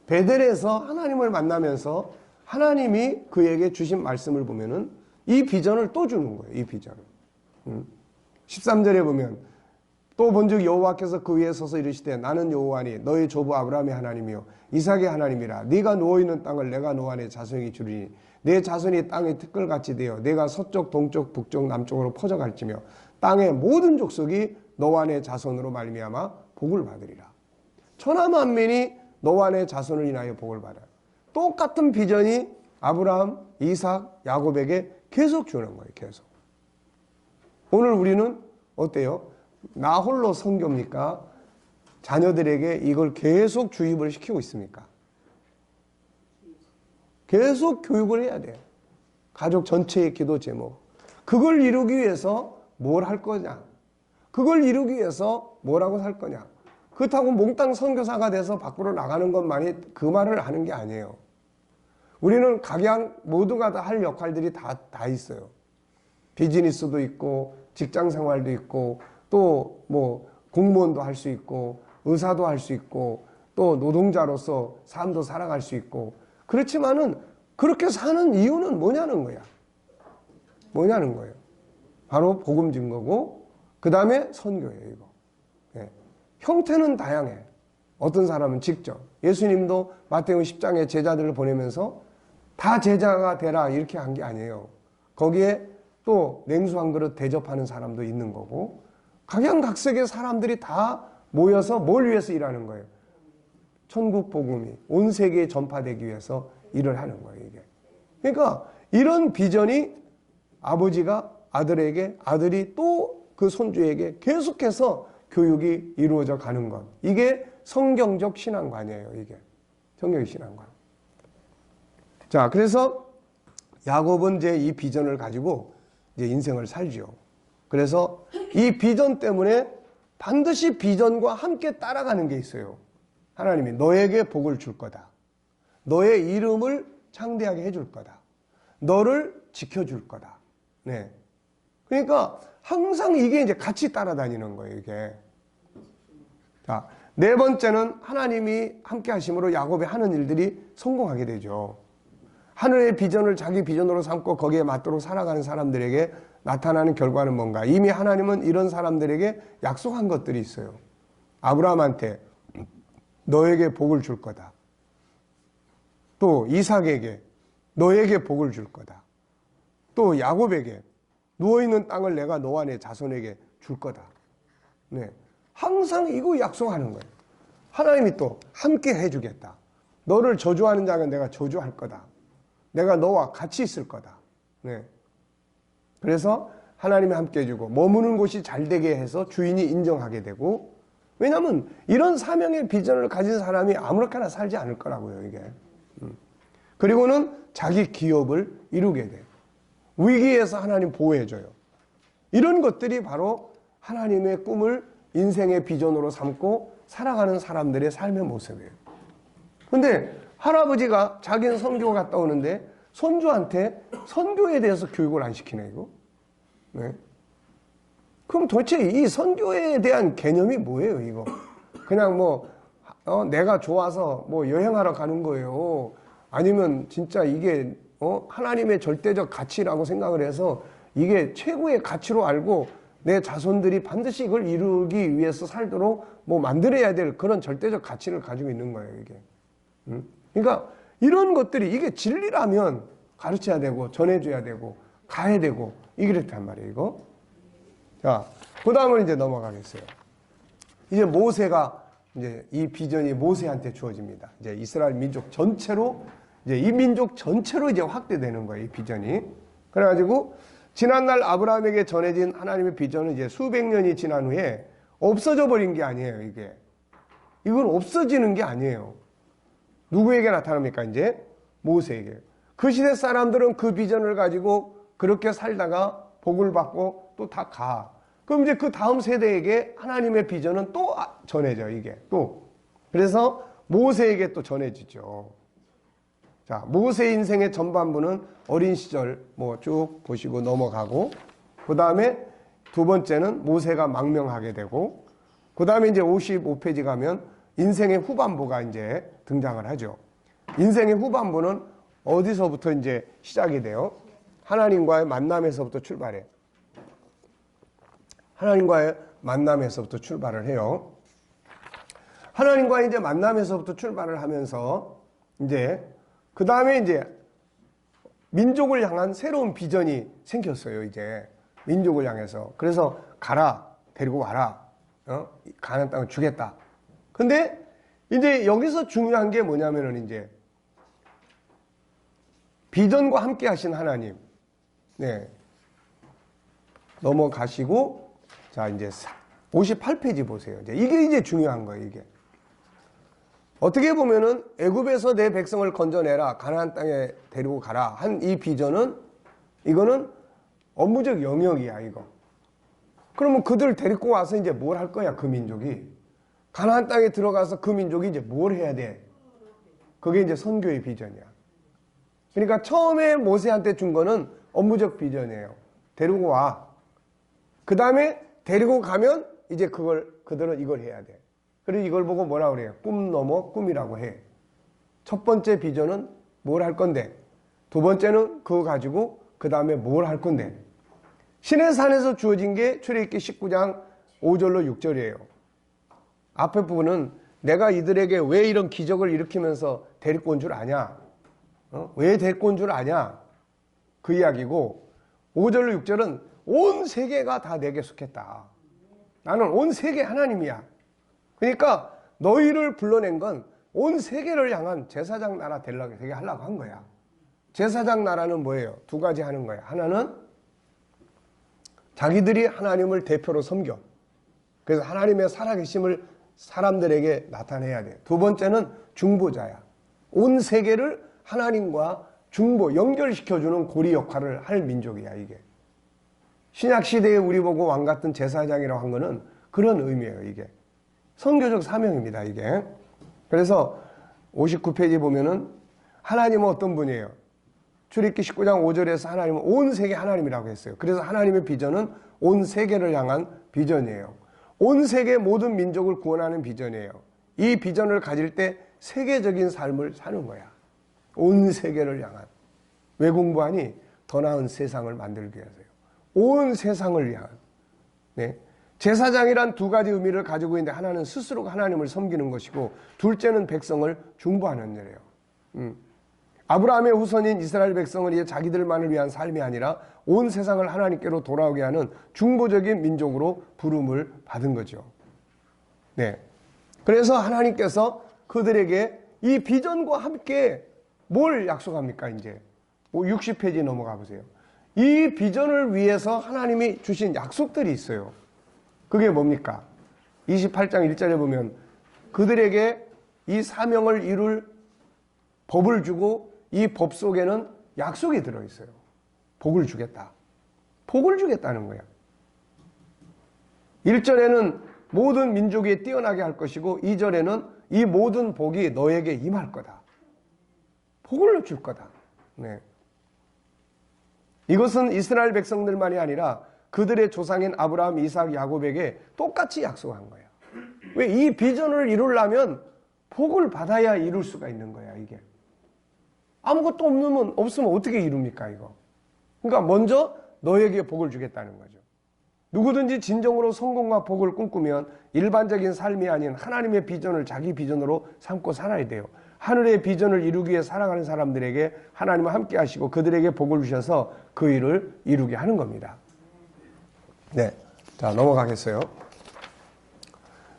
베델에서 하나님을 만나면서 하나님이 그에게 주신 말씀을 보면은 이 비전을 또 주는 거예요. 이 비전을. 13절에 보면 또 본즉 여호와께서 그 위에 서서 이르시되 나는 여호와니 너의 조부 아브라함의 하나님이요 이삭의 하나님이라. 네가 누워있는 땅을 내가 너와 내 자손에게 주리니 내 자손이 땅의 티끌같이 되어 내가 서쪽 동쪽 북쪽 남쪽으로 퍼져갈지며 땅의 모든 족속이 너와 내 자손으로 말미암아 복을 받으리라. 천하 만민이 너와 내 자손을 인하여 복을 받아요. 똑같은 비전이 아브라함, 이삭, 야곱에게 계속 주는 거예요. 계속. 오늘 우리는 어때요? 나 홀로 선교입니까? 자녀들에게 이걸 계속 주입을 시키고 있습니까? 계속 교육을 해야 돼요. 가족 전체의 기도 제목. 그걸 이루기 위해서 뭘 할 거냐? 그걸 이루기 위해서 뭐라고 살 거냐? 그렇다고 몽땅 선교사가 돼서 밖으로 나가는 것만이 그 말을 하는 게 아니에요. 우리는 각양 모두가 다 할 역할들이 다 있어요. 비즈니스도 있고 직장 생활도 있고 또 뭐 공무원도 할 수 있고 의사도 할 수 있고 또 노동자로서 삶도 살아갈 수 있고 그렇지만은 그렇게 사는 이유는 뭐냐는 거야. 뭐냐는 거예요. 바로 복음 증거고 그 다음에 선교예요. 이거. 예. 형태는 다양해. 어떤 사람은 직접 예수님도 마태복음 10장에 제자들을 보내면서 다 제자가 되라 이렇게 한 게 아니에요. 거기에 또 냉수 한 그릇 대접하는 사람도 있는 거고 각양각색의 사람들이 다 모여서 뭘 위해서 일하는 거예요? 천국 복음이 온 세계에 전파되기 위해서 일을 하는 거예요. 이게. 그러니까 이런 비전이 아버지가 아들에게 아들이 또 그 손주에게 계속해서 교육이 이루어져 가는 것. 이게 성경적 신앙관이에요. 이게 성경의 신앙관. 자, 그래서 야곱은 이제 이 비전을 가지고 이제 인생을 살죠. 그래서 이 비전 때문에 반드시 비전과 함께 따라가는 게 있어요. 하나님이 너에게 복을 줄 거다. 너의 이름을 창대하게 해줄 거다. 너를 지켜줄 거다. 네. 그러니까 항상 이게 이제 같이 따라다니는 거예요, 이게. 자, 네 번째는 하나님이 함께 하심으로 야곱이 하는 일들이 성공하게 되죠. 하늘의 비전을 자기 비전으로 삼고 거기에 맞도록 살아가는 사람들에게 나타나는 결과는 뭔가? 이미 하나님은 이런 사람들에게 약속한 것들이 있어요. 아브라함한테 너에게 복을 줄 거다. 또 이삭에게 너에게 복을 줄 거다. 또 야곱에게 누워있는 땅을 내가 너와 내 자손에게 줄 거다. 네. 항상 이거 약속하는 거예요. 하나님이 또 함께 해주겠다. 너를 저주하는 자는 내가 저주할 거다. 내가 너와 같이 있을 거다. 네. 그래서 하나님이 함께 해주고 머무는 곳이 잘 되게 해서 주인이 인정하게 되고 왜냐하면 이런 사명의 비전을 가진 사람이 아무렇게나 살지 않을 거라고요. 이게. 그리고는 자기 기업을 이루게 돼요. 위기에서 하나님 보호해줘요. 이런 것들이 바로 하나님의 꿈을 인생의 비전으로 삼고 살아가는 사람들의 삶의 모습이에요. 근데 할아버지가 자기는 선교 갔다 오는데 손주한테 선교에 대해서 교육을 안 시키네, 이거. 네. 그럼 도대체 이 선교에 대한 개념이 뭐예요, 이거? 그냥 뭐, 내가 좋아서 뭐 여행하러 가는 거예요. 아니면 진짜 이게, 하나님의 절대적 가치라고 생각을 해서 이게 최고의 가치로 알고 내 자손들이 반드시 이걸 이루기 위해서 살도록 뭐 만들어야 될 그런 절대적 가치를 가지고 있는 거예요, 이게. 그러니까 이런 것들이 이게 진리라면 가르쳐야 되고 전해줘야 되고 가야 되고 이렇단 말이에요, 이거. 자, 그 다음은 이제 넘어가겠어요. 이제 모세가 이제 이 비전이 모세한테 주어집니다. 이제 이스라엘 민족 전체로 이제 이 민족 전체로 이제 확대되는 거예요. 이 비전이. 그래가지고 지난날 아브라함에게 전해진 하나님의 비전은 이제 수백 년이 지난 후에 없어져 버린 게 아니에요. 이게 이건 없어지는 게 아니에요. 누구에게 나타납니까? 이제 모세에게. 그 시대 사람들은 그 비전을 가지고 그렇게 살다가 복을 받고 또 다 가. 그럼 이제 그 다음 세대에게 하나님의 비전은 또 전해져, 이게 또. 그래서 모세에게 또 전해지죠. 자, 모세 인생의 전반부는 어린 시절 뭐 쭉 보시고 넘어가고, 그 다음에 두 번째는 모세가 망명하게 되고, 그 다음에 이제 55페이지 가면 인생의 후반부가 이제 등장을 하죠. 인생의 후반부는 어디서부터 이제 시작이 돼요? 하나님과의 만남에서부터 출발해요. 하나님과의 만남에서부터 출발을 해요. 하나님과의 이제 만남에서부터 출발을 하면서 이제 그 다음에 이제 민족을 향한 새로운 비전이 생겼어요. 이제 민족을 향해서. 그래서 가라, 데리고 와라, 가나안 땅을 주겠다. 근데 이제 여기서 중요한 게 뭐냐면은 이제 비전과 함께 하신 하나님. 네. 넘어가시고, 자, 이제 58페이지 보세요. 이게 이제 중요한 거예요, 이게. 어떻게 보면은 애굽에서 내 백성을 건져내라, 가나안 땅에 데리고 가라 한 이 비전은, 이거는 업무적 영역이야, 이거. 그러면 그들 데리고 와서 이제 뭘 할 거야, 그 민족이. 가나안 땅에 들어가서 그 민족이 이제 뭘 해야 돼? 그게 이제 선교의 비전이야. 그러니까 처음에 모세한테 준 거는 업무적 비전이에요. 데리고 와. 그 다음에 데리고 가면 이제 그들은 이걸 해야 돼. 그리고 이걸 보고 뭐라 그래요? 꿈 넘어 꿈이라고 해. 첫 번째 비전은 뭘 할 건데, 두 번째는 그거 가지고 그 다음에 뭘 할 건데. 시내산에서 주어진 게 출애굽기 19장 5절로 6절이에요. 앞에 부분은 내가 이들에게 왜 이런 기적을 일으키면서 데리고 온 줄 아냐? 왜 데리고 온 줄 아냐? 그 이야기고, 5절로 6절은 온 세계가 다 내게 속했다. 나는 온 세계 하나님이야. 그러니까 너희를 불러낸 건 온 세계를 향한 제사장 나라 되게 하려고 한 거야. 제사장 나라는 뭐예요? 두 가지 하는 거야. 하나는 자기들이 하나님을 대표로 섬겨. 그래서 하나님의 살아계심을 사람들에게 나타내야 돼. 두 번째는 중보자야. 온 세계를 하나님과 중보, 연결시켜주는 고리 역할을 할 민족이야, 이게. 신약시대에 우리 보고 왕 같은 제사장이라고 한 거는 그런 의미예요, 이게. 선교적 사명입니다, 이게. 그래서 59페이지 보면은 하나님은 어떤 분이에요? 출애굽기 19장 5절에서 하나님은 온 세계 하나님이라고 했어요. 그래서 하나님의 비전은 온 세계를 향한 비전이에요. 온 세계 모든 민족을 구원하는 비전이에요. 이 비전을 가질 때 세계적인 삶을 사는 거야. 온 세계를 향한. 왜 공부하니? 더 나은 세상을 만들기 위해서요. 온 세상을 향한. 네. 제사장이란 두 가지 의미를 가지고 있는데, 하나는 스스로가 하나님을 섬기는 것이고, 둘째는 백성을 중보하는 일이에요. 아브라함의 후손인 이스라엘 백성은 이제 자기들만을 위한 삶이 아니라 온 세상을 하나님께로 돌아오게 하는 중보적인 민족으로 부름을 받은 거죠. 네. 그래서 하나님께서 그들에게 이 비전과 함께 뭘 약속합니까, 이제? 60페이지 넘어가 보세요. 이 비전을 위해서 하나님이 주신 약속들이 있어요. 그게 뭡니까? 28장 1절에 보면 그들에게 이 사명을 이룰 법을 주고, 이 법 속에는 약속이 들어있어요. 복을 주겠다. 복을 주겠다는 거야. 1절에는 모든 민족이 뛰어나게 할 것이고, 2절에는 이 모든 복이 너에게 임할 거다. 복을 줄 거다. 네. 이것은 이스라엘 백성들만이 아니라 그들의 조상인 아브라함, 이삭, 야곱에게 똑같이 약속한 거야. 왜? 이 비전을 이루려면 복을 받아야 이룰 수가 있는 거야, 이게. 아무것도 없으면 어떻게 이룹니까, 이거? 그러니까 먼저 너에게 복을 주겠다는 거죠. 누구든지 진정으로 성공과 복을 꿈꾸면 일반적인 삶이 아닌 하나님의 비전을 자기 비전으로 삼고 살아야 돼요. 하늘의 비전을 이루기 위해 살아가는 사람들에게 하나님은 함께 하시고 그들에게 복을 주셔서 그 일을 이루게 하는 겁니다. 네. 자, 넘어가겠어요.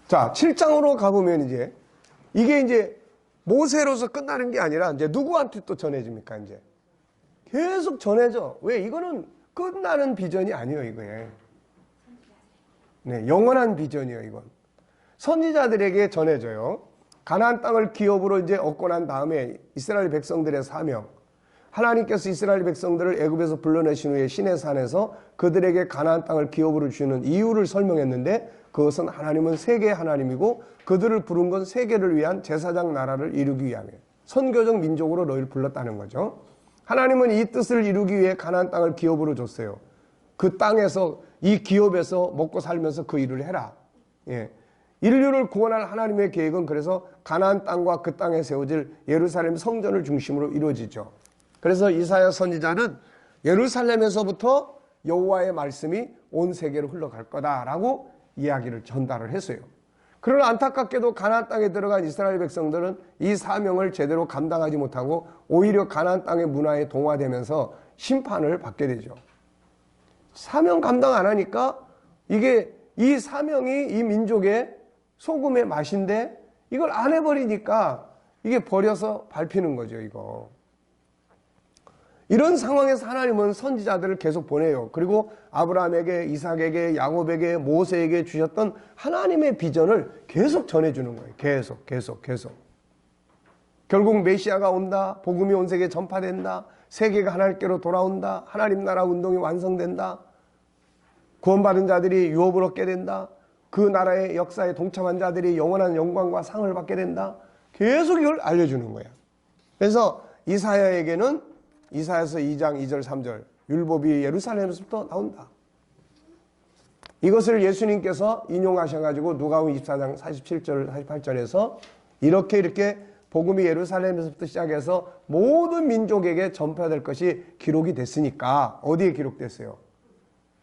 자, 7장으로 가보면 이게 이제 모세로서 끝나는 게 아니라 이제 누구한테 또 전해집니까? 이제 계속 전해져. 왜? 이거는 끝나는 비전이 아니에요, 이거에. 네, 영원한 비전이에요, 이건. 선지자들에게 전해져요. 가나안 땅을 기업으로 이제 얻고 난 다음에 이스라엘 백성들의 사명. 하나님께서 이스라엘 백성들을 애굽에서 불러내신 후에 시내 산에서 그들에게 가나안 땅을 기업으로 주는 이유를 설명했는데, 그것은 하나님은 세계의 하나님이고 그들을 부른 건 세계를 위한 제사장 나라를 이루기 위함이에요. 선교적 민족으로 너희를 불렀다는 거죠. 하나님은 이 뜻을 이루기 위해 가나안 땅을 기업으로 줬어요. 그 땅에서, 이 기업에서 먹고 살면서 그 일을 해라. 예. 인류를 구원할 하나님의 계획은 그래서 가나안 땅과 그 땅에 세워질 예루살렘 성전을 중심으로 이루어지죠. 그래서 이사야 선지자는 예루살렘에서부터 여호와의 말씀이 온 세계로 흘러갈 거다라고 이야기를 전달을 했어요. 그러나 안타깝게도 가나안 땅에 들어간 이스라엘 백성들은 이 사명을 제대로 감당하지 못하고 오히려 가나안 땅의 문화에 동화되면서 심판을 받게 되죠. 사명 감당 안 하니까 이게 이 사명이 이 민족의 소금의 맛인데 이걸 안 해버리니까 이게 버려서 밟히는 거죠, 이거. 이런 상황에서 하나님은 선지자들을 계속 보내요. 그리고 아브라함에게, 이삭에게, 야곱에게, 모세에게 주셨던 하나님의 비전을 계속 전해주는 거예요. 계속. 결국 메시아가 온다. 복음이 온 세계에 전파된다. 세계가 하나님께로 돌아온다. 하나님 나라 운동이 완성된다. 구원받은 자들이 유업을 얻게 된다. 그 나라의 역사에 동참한 자들이 영원한 영광과 상을 받게 된다. 계속 이걸 알려주는 거야. 그래서 이사야에게는 이사야서 2장 2절 3절 율법이 예루살렘에서부터 나온다. 이것을 예수님께서 인용하셔가지고 누가복음 24장 47절 48절에서 이렇게 복음이 예루살렘에서부터 시작해서 모든 민족에게 전파될 것이 기록이 됐으니까 어디에 기록됐어요?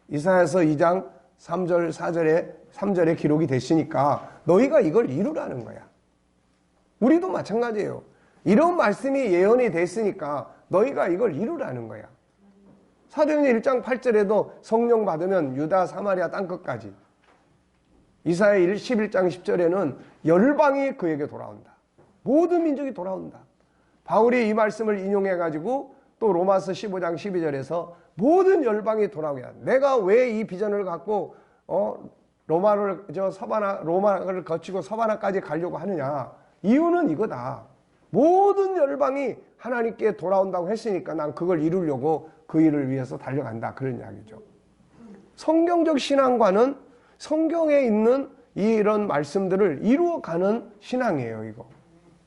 이사야서 2장 3절 4절에 3절에 기록이 됐으니까 너희가 이걸 이루라는 거야. 우리도 마찬가지예요. 이런 말씀이 예언이 됐으니까 너희가 이걸 이루라는 거야. 사도행전 1장 8절에도 성령 받으면 유다 사마리아 땅끝까지. 이사야 11장 10절에는 열방이 그에게 돌아온다. 모든 민족이 돌아온다. 바울이 이 말씀을 인용해가지고 또 로마서 15장 12절에서 모든 열방이 돌아오게 한다. 내가 왜 이 비전을 갖고 로마를 거치고 서바나까지 가려고 하느냐. 이유는 이거다. 모든 열방이 하나님께 돌아온다고 했으니까 난 그걸 이루려고 그 일을 위해서 달려간다. 그런 이야기죠. 성경적 신앙과는 성경에 있는 이런 말씀들을 이루어가는 신앙이에요. 이거.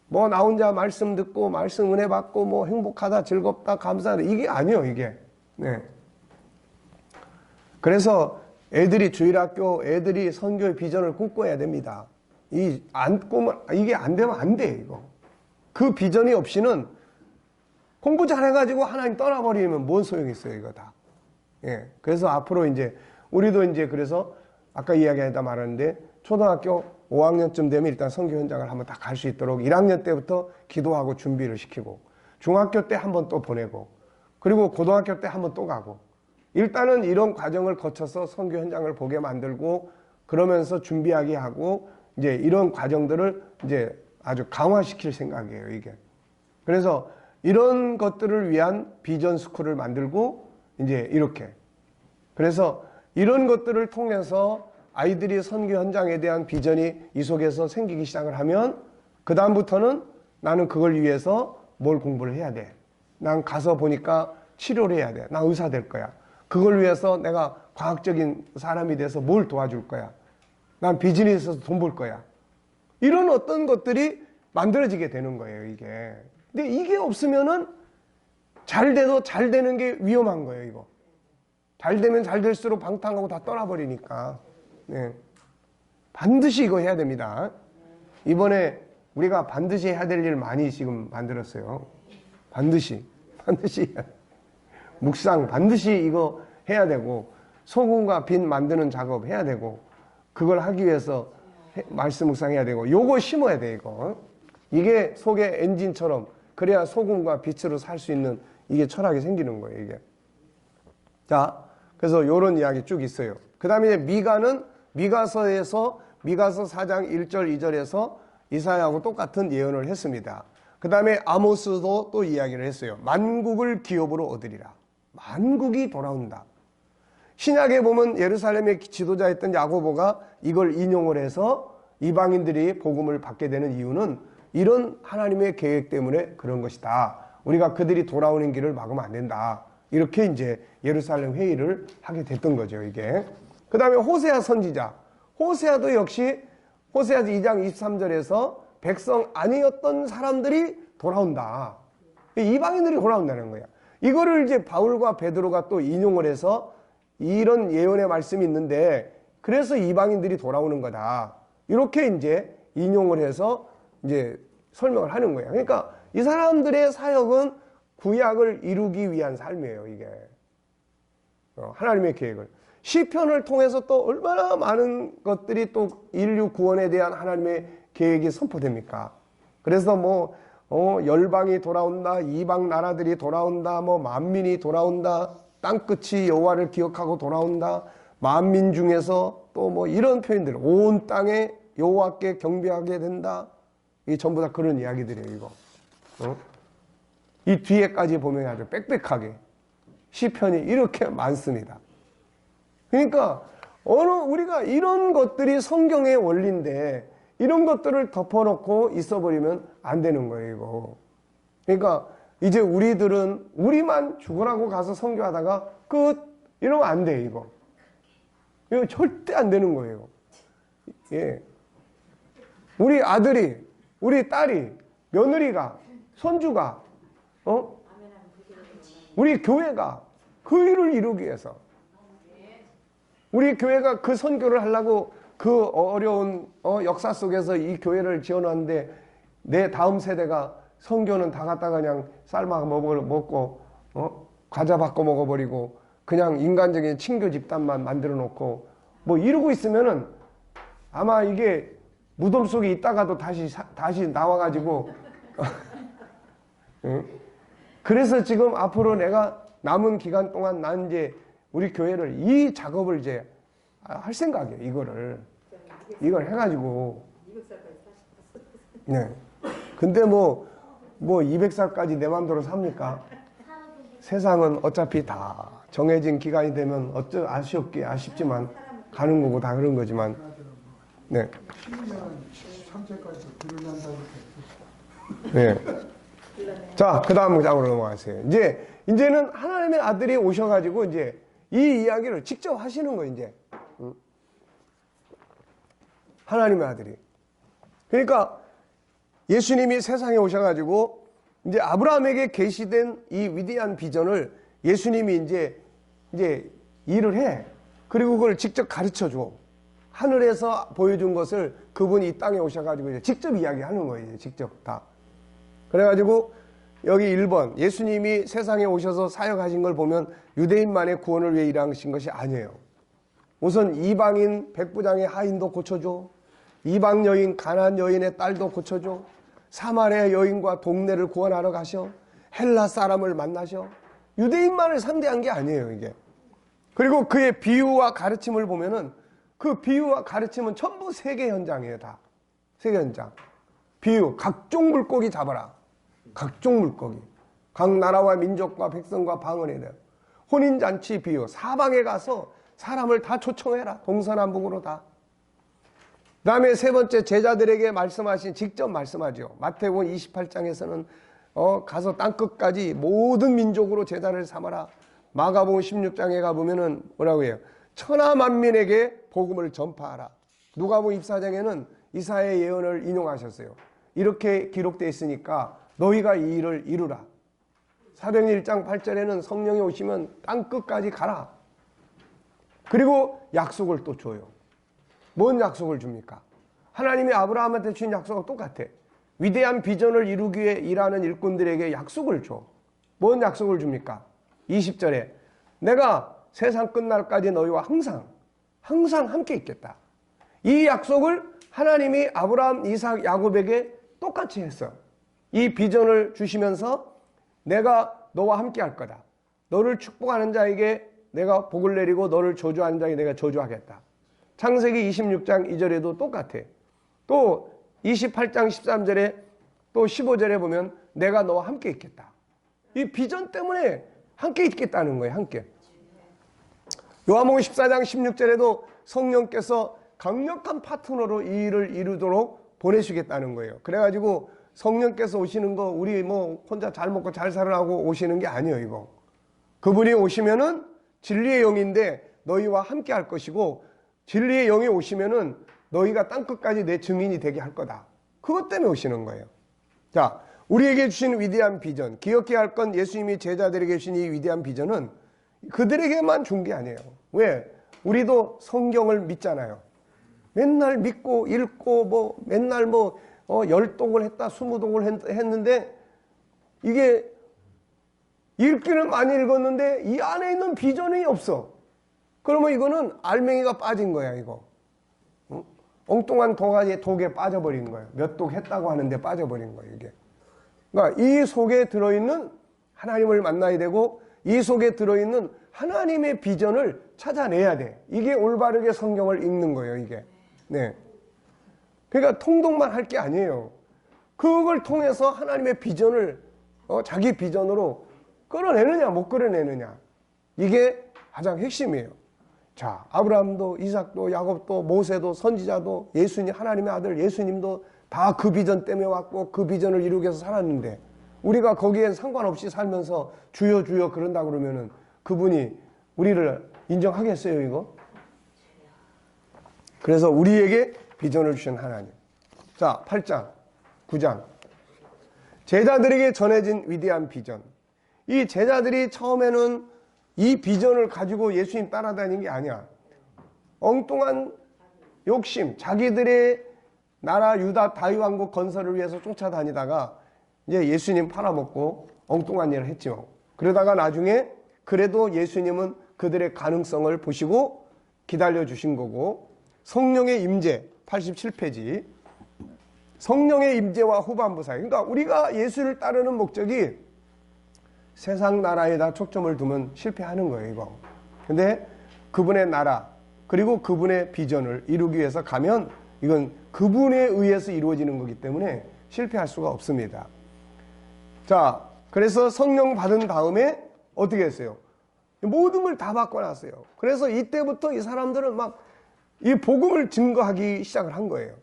뭐 나 혼자 말씀 듣고 말씀 은혜 받고 뭐 행복하다 즐겁다 감사하다 이게 아니에요. 이게. 네. 그래서 애들이 주일학교 애들이 선교의 비전을 꿈꿔야 됩니다. 이게 안 되면 안 돼. 이거. 그 비전이 없이는 공부 잘해가지고 하나님 떠나버리면 뭔 소용이 있어요, 이거 다. 예. 그래서 앞으로 우리도 그래서 아까 이야기하다 말았는데, 초등학교 5학년쯤 되면 일단 선교 현장을 한번 다 갈 수 있도록 1학년 때부터 기도하고 준비를 시키고, 중학교 때 한번 또 보내고, 그리고 고등학교 때 한번 또 가고, 일단은 이런 과정을 거쳐서 선교 현장을 보게 만들고, 그러면서 준비하게 하고, 이런 과정들을 아주 강화시킬 생각이에요, 이게. 그래서 이런 것들을 위한 비전 스쿨을 만들고, 이렇게. 그래서 이런 것들을 통해서 아이들이 선교 현장에 대한 비전이 이 속에서 생기기 시작을 하면, 그다음부터는 나는 그걸 위해서 뭘 공부를 해야 돼. 난 가서 보니까 치료를 해야 돼. 나 의사 될 거야. 그걸 위해서 내가 과학적인 사람이 돼서 뭘 도와줄 거야. 난 비즈니스에서 돈 벌 거야. 이런 어떤 것들이 만들어지게 되는 거예요, 이게. 근데 이게 없으면은 잘 돼도 잘 되는 게 위험한 거예요, 이거. 잘 되면 잘 될수록 방탕하고 다 떠나버리니까. 네. 반드시 이거 해야 됩니다. 이번에 우리가 반드시 해야 될 일 많이 지금 만들었어요. 반드시. 묵상 반드시 이거 해야 되고, 소금과 빛 만드는 작업 해야 되고, 그걸 하기 위해서 말씀 묵상해야 되고, 요거 심어야 돼, 이거. 이게 속의 엔진처럼, 그래야 소금과 빛으로 살 수 있는 이게 철학이 생기는 거예요, 이게. 자, 그래서 요런 이야기 쭉 있어요. 그 다음에 미가는 미가서에서 미가서 4장 1절 2절에서 이사야하고 똑같은 예언을 했습니다. 그 다음에 아모스도 또 이야기를 했어요. 만국을 기업으로 얻으리라. 만국이 돌아온다. 신약에 보면 예루살렘의 지도자였던 야고보가 이걸 인용을 해서 이방인들이 복음을 받게 되는 이유는 이런 하나님의 계획 때문에 그런 것이다. 우리가 그들이 돌아오는 길을 막으면 안 된다. 이렇게 이제 예루살렘 회의를 하게 됐던 거죠, 이게. 그 다음에 호세아 선지자. 호세아도 역시 호세아 2장 23절에서 백성 아니었던 사람들이 돌아온다. 이방인들이 돌아온다는 거야. 이거를 이제 바울과 베드로가 또 인용을 해서 이런 예언의 말씀이 있는데 그래서 이방인들이 돌아오는 거다. 이렇게 이제 인용을 해서 이제 설명을 하는 거예요. 그러니까 이 사람들의 사역은 구약을 이루기 위한 삶이에요, 이게. 하나님의 계획을. 시편을 통해서 또 얼마나 많은 것들이 또 인류 구원에 대한 하나님의 계획이 선포됩니까? 그래서 뭐, 열방이 돌아온다, 이방 나라들이 돌아온다, 뭐, 만민이 돌아온다, 땅끝이 여호와를 기억하고 돌아온다, 만민 중에서 또 뭐 이런 표현들, 온 땅에 여호와께 경배하게 된다. 이게 전부 다 그런 이야기들이에요, 이거. 이 뒤에까지 보면 아주 빽빽하게 시편이 이렇게 많습니다. 그러니까 우리가 이런 것들이 성경의 원리인데 이런 것들을 덮어놓고 있어버리면 안 되는 거예요, 이거. 그러니까 이제 우리들은 우리만 죽으라고 가서 선교하다가 끝 이러면 안 돼, 이거. 이거 절대 안 되는 거예요. 예. 우리 아들이, 우리 딸이, 며느리가, 손주가, 우리 교회가 그 일을 이루기 위해서 우리 교회가 그 선교를 하려고 그 어려운 역사 속에서 이 교회를 지어놨는데 내 다음 세대가 선교는 다 갖다가 그냥 삶아 먹고 과자 바꿔 먹어버리고 그냥 인간적인 친교 집단만 만들어 놓고 뭐 이러고 있으면은 아마 이게 무덤 속에 있다가도 다시 나와가지고 그래서 지금 앞으로 내가 남은 기간 동안 난 이제 우리 교회를 이 작업을 이제 할 생각이에요. 이걸 해가지고. 네. 근데 뭐 200살까지 내 마음대로 삽니까? 세상은 어차피 다 정해진 기간이 되면 아쉽지만 가는 거고 다 그런 거지만. 네. 13세까지 길을 난다고 네. 자, 그 다음 장으로 넘어가세요. 이제는 하나님의 아들이 오셔가지고 이제 이 이야기를 직접 하시는 거예요, 이제. 하나님의 아들이. 그러니까 예수님이 세상에 오셔가지고 이제 아브라함에게 계시된 이 위대한 비전을 예수님이 이제 일을 해. 그리고 그걸 직접 가르쳐 줘. 하늘에서 보여준 것을 그분이 이 땅에 오셔가지고 이제 직접 이야기하는 거예요, 이제 직접 다. 그래가지고 여기 1번 예수님이 세상에 오셔서 사역하신 걸 보면 유대인만의 구원을 위해 일하신 것이 아니에요. 우선 이방인 백부장의 하인도 고쳐줘. 이방 여인 가나안 여인의 딸도 고쳐줘. 사마리아 여인과 동네를 구원하러 가셔. 헬라 사람을 만나셔. 유대인만을 상대한 게 아니에요, 이게. 그리고 그의 비유와 가르침을 보면은 그 비유와 가르침은 전부 세계 현장이에요, 다. 세계 현장. 비유, 각종 물고기 잡아라. 각종 물고기. 각 나라와 민족과 백성과 방언에 대한 혼인잔치 비유. 사방에 가서 사람을 다 초청해라. 동서남북으로 다. 그 다음에 세 번째 제자들에게 직접 말씀하죠. 마태복음 28장에서는 가서 땅끝까지 모든 민족으로 제자를 삼아라. 마가복음 16장에 가보면은 뭐라고 해요? 천하만민에게 복음을 전파하라. 누가복음 24장에는 이사야의 예언을 인용하셨어요. 이렇게 기록되어 있으니까 너희가 이 일을 이루라. 사도행전 1장 8절에는 성령이 오시면 땅끝까지 가라. 그리고 약속을 또 줘요. 뭔 약속을 줍니까? 하나님이 아브라함한테 준 약속과 똑같아. 위대한 비전을 이루기 위해 일하는 일꾼들에게 약속을 줘. 뭔 약속을 줍니까? 20절에 내가 세상 끝날까지 너희와 항상 함께 있겠다. 이 약속을 하나님이 아브라함, 이삭, 야곱에게 똑같이 했어. 이 비전을 주시면서 내가 너와 함께 할 거다. 너를 축복하는 자에게 내가 복을 내리고 너를 저주하는 자에게 내가 저주하겠다. 창세기 26장 2절에도 똑같아. 또 28장 13절에 또 15절에 보면 내가 너와 함께 있겠다. 이 비전 때문에 함께 있겠다는 거예요. 함께. 요한복음 14장 16절에도 성령께서 강력한 파트너로 이 일을 이루도록 보내시겠다는 거예요. 그래가지고 성령께서 오시는 거 우리 뭐 혼자 잘 먹고 잘 살으라고 오시는 게 아니에요. 이거. 그분이 오시면은 진리의 영인데 너희와 함께 할 것이고 진리의 영이 오시면은 너희가 땅끝까지 내 증인이 되게 할 거다. 그것 때문에 오시는 거예요. 자, 우리에게 주신 위대한 비전, 기억해야 할 건 예수님이 제자들에게 주신 이 위대한 비전은 그들에게만 준 게 아니에요. 왜? 우리도 성경을 믿잖아요. 맨날 믿고 읽고 뭐 맨날 뭐 10독을 했다 20독을 했는데 이게 읽기는 많이 읽었는데 이 안에 있는 비전이 없어. 그러면 이거는 알맹이가 빠진 거야 이거. 응? 엉뚱한 독에 빠져버린 거예요. 몇 독 했다고 하는데 빠져버린 거예요 이게. 그러니까 이 속에 들어있는 하나님을 만나야 되고 이 속에 들어있는 하나님의 비전을 찾아내야 돼. 이게 올바르게 성경을 읽는 거예요 이게. 네. 그러니까 통독만 할 게 아니에요. 그걸 통해서 하나님의 비전을 자기 비전으로 끌어내느냐 못 끌어내느냐. 이게 가장 핵심이에요. 자, 아브라함도 이삭도 야곱도 모세도 선지자도 예수님 하나님의 아들 예수님도 다 그 비전 때문에 왔고 그 비전을 이루기 위해서 살았는데 우리가 거기에 상관없이 살면서 주여 주여 그런다 그러면은 그분이 우리를 인정하겠어요 이거? 그래서 우리에게 비전을 주신 하나님. 자, 8장 9장 제자들에게 전해진 위대한 비전. 이 제자들이 처음에는 이 비전을 가지고 예수님 따라다니는 게 아니야. 엉뚱한 욕심, 자기들의 나라 유다 다윗왕국 건설을 위해서 쫓아다니다가 이제 예수님 팔아먹고 엉뚱한 일을 했죠. 그러다가 나중에 그래도 예수님은 그들의 가능성을 보시고 기다려주신 거고 성령의 임재 87페이지 성령의 임재와 후반부 사이. 그러니까 우리가 예수를 따르는 목적이 세상 나라에다 초점을 두면 실패하는 거예요 이거. 근데 그분의 나라 그리고 그분의 비전을 이루기 위해서 가면 이건 그분에 의해서 이루어지는 거기 때문에 실패할 수가 없습니다. 자, 그래서 성령 받은 다음에 어떻게 했어요? 모든 걸 다 바꿔놨어요. 그래서 이때부터 이 사람들은 막 이 복음을 증거하기 시작을 한 거예요.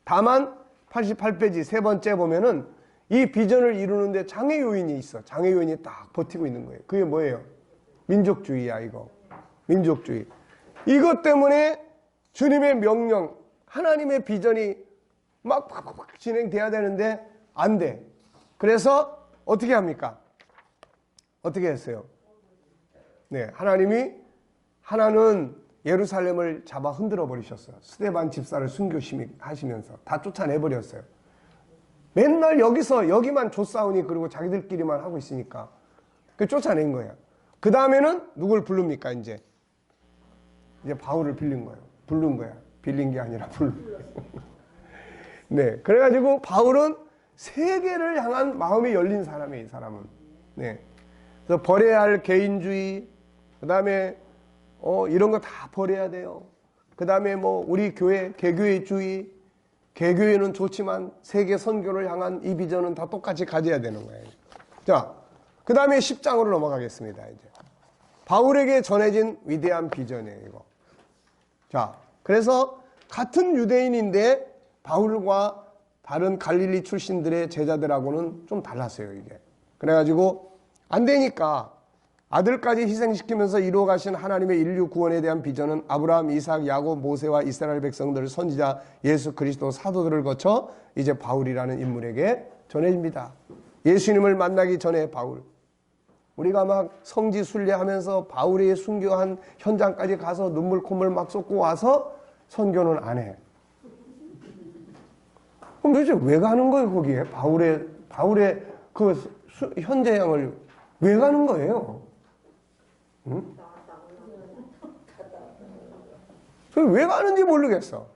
다만 88페이지 세 번째 보면은 이 비전을 이루는데 장애 요인이 있어. 장애 요인이 딱 버티고 있는 거예요. 그게 뭐예요? 민족주의야 이거. 민족주의. 이것 때문에 주님의 명령, 하나님의 비전이 막 진행돼야 되는데 안 돼. 그래서 어떻게 합니까? 어떻게 했어요? 네, 하나는 예루살렘을 잡아 흔들어 버리셨어요. 스데반 집사를 순교하시면서 다 쫓아내 버렸어요. 맨날 여기만 조싸우니 그리고 자기들끼리만 하고 있으니까 쫓아낸 거예요. 그 다음에는 누굴 부릅니까? 이제 바울을 부른 거야. 빌린 게 아니라 부른 거예요. 네, 그래가지고 바울은 세계를 향한 마음이 열린 사람이에요. 이 사람은. 네, 그래서 버려야 할 개인주의, 그 다음에 이런 거 다 버려야 돼요. 그 다음에 뭐 우리 교회 개교회주의, 개교회는 좋지만 세계 선교를 향한 이 비전은 다 똑같이 가져야 되는 거예요. 자, 그 다음에 10장으로 넘어가겠습니다. 이제 바울에게 전해진 위대한 비전이에요. 이거. 자, 그래서 같은 유대인인데 바울과 다른 갈릴리 출신들의 제자들하고는 좀 달랐어요. 이게. 그래가지고 안 되니까 아들까지 희생시키면서 이루어가신 하나님의 인류 구원에 대한 비전은 아브라함, 이삭, 야곱, 모세와 이스라엘 백성들, 선지자, 예수 그리스도 사도들을 거쳐 이제 바울이라는 인물에게 전해집니다. 예수님을 만나기 전에 바울. 우리가 막 성지 순례하면서 바울의 순교한 현장까지 가서 눈물 콧물 막 쏟고 와서 선교는 안 해. 그럼 도대체 왜 가는 거예요 거기에? 바울의 그 현장을 왜 가는 거예요? 응? 왜 가는지 모르겠어.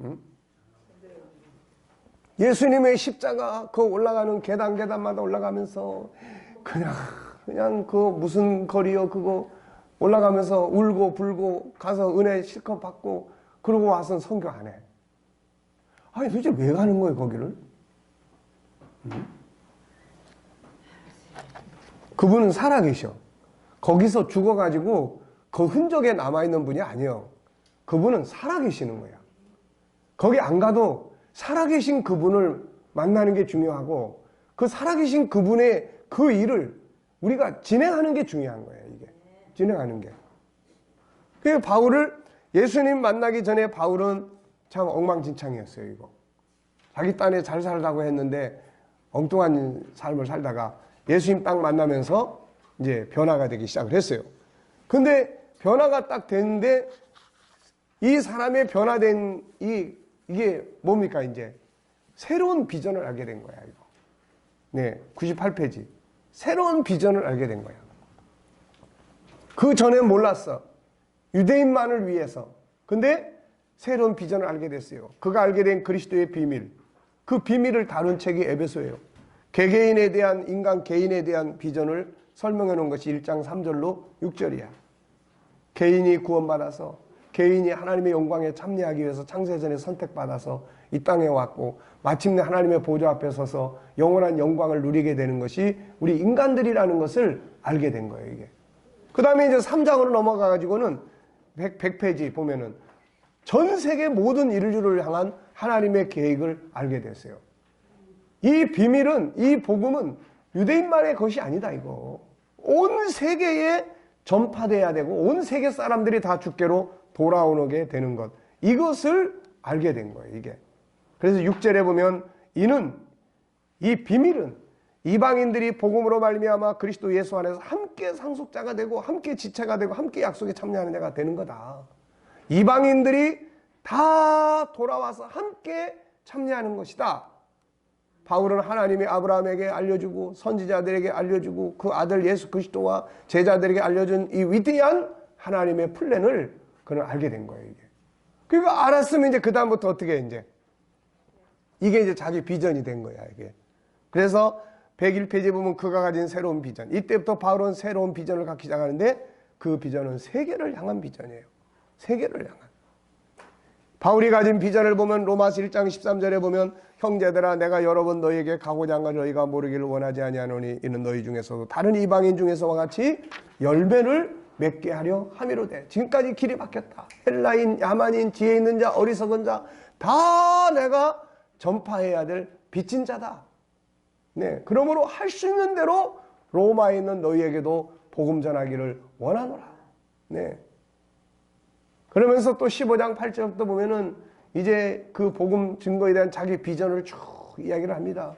응? 예수님의 십자가 그 올라가는 계단마다 올라가면서 그냥 그 무슨 거리요 그거 올라가면서 울고 불고 가서 은혜 실컷 받고 그러고 와서 선교 안 해. 아니 도대체 왜 가는 거예요 거기를? 그분은 살아계셔. 거기서 죽어가지고 그 흔적에 남아있는 분이 아니에요. 그분은 살아계시는 거야. 거기 안 가도 살아계신 그분을 만나는 게 중요하고 그 살아계신 그분의 그 일을 우리가 진행하는 게 중요한 거예요. 이게 진행하는 게. 그 바울을 예수님 만나기 전에 바울은 참 엉망진창이었어요. 이거 자기 딴에 잘 살다고 했는데 엉뚱한 삶을 살다가 예수님 딱 만나면서 이제 변화가 되기 시작을 했어요. 근데 변화가 딱 됐는데 이 사람의 변화된 이게 뭡니까 이제 새로운 비전을 알게 된 거야 이거. 네, 98페이지. 새로운 비전을 알게 된 거야. 그 전에 몰랐어. 유대인만을 위해서. 근데 새로운 비전을 알게 됐어요. 그가 알게 된 그리스도의 비밀. 그 비밀을 다룬 책이 에베소예요. 개개인에 대한 인간 개인에 대한 비전을 설명해 놓은 것이 1장 3절로 6절이야. 개인이 구원받아서 개인이 하나님의 영광에 참여하기 위해서 창세전에 선택받아서 이 땅에 왔고 마침내 하나님의 보좌 앞에 서서 영원한 영광을 누리게 되는 것이 우리 인간들이라는 것을 알게 된 거예요. 이게. 그 다음에 이제 3장으로 넘어가 가지고는 100페이지 보면은 전 세계 모든 인류를 향한 하나님의 계획을 알게 됐어요. 이 비밀은, 이 복음은 유대인만의 것이 아니다 이거. 온 세계에 전파돼야 되고 온 세계 사람들이 다 주께로 돌아오게 되는 것. 이것을 알게 된 거예요 이게. 그래서 6절에 보면 이 비밀은 이방인들이 복음으로 말미암아 그리스도 예수 안에서 함께 상속자가 되고 함께 지체가 되고 함께 약속에 참여하는 자가 되는 거다. 이방인들이 다 돌아와서 함께 참여하는 것이다. 바울은 하나님이 아브라함에게 알려주고 선지자들에게 알려주고 그 아들 예수 그리스도와 제자들에게 알려준 이 위대한 하나님의 플랜을 그는 알게 된 거예요. 이게. 그러니까 알았으면 이제 그 다음부터 어떻게 이게 이제 자기 비전이 된 거야 이게. 그래서 101페이지에 보면 그가 가진 새로운 비전. 이때부터 바울은 새로운 비전을 갖기 시작하는데 그 비전은 세계를 향한 비전이에요. 세계를 향한. 바울이 가진 비전을 보면 로마서 1장 13절에 보면 형제들아 내가 여러 번 너희에게 가고자 한 것을 너희가 모르기를 원하지 아니하노니 이는 너희 중에서도 다른 이방인 중에서와 같이 열매를 맺게 하려 함이로되. 지금까지 길이 막혔다. 헬라인, 야만인, 지혜 있는 자, 어리석은 자 다 내가 전파해야 될 빚진 자다. 네, 그러므로 할 수 있는 대로 로마에 있는 너희에게도 복음 전하기를 원하노라. 네. 그러면서 또 15장 8절부터 보면은 이제 그 복음 증거에 대한 자기 비전을 쭉 이야기를 합니다.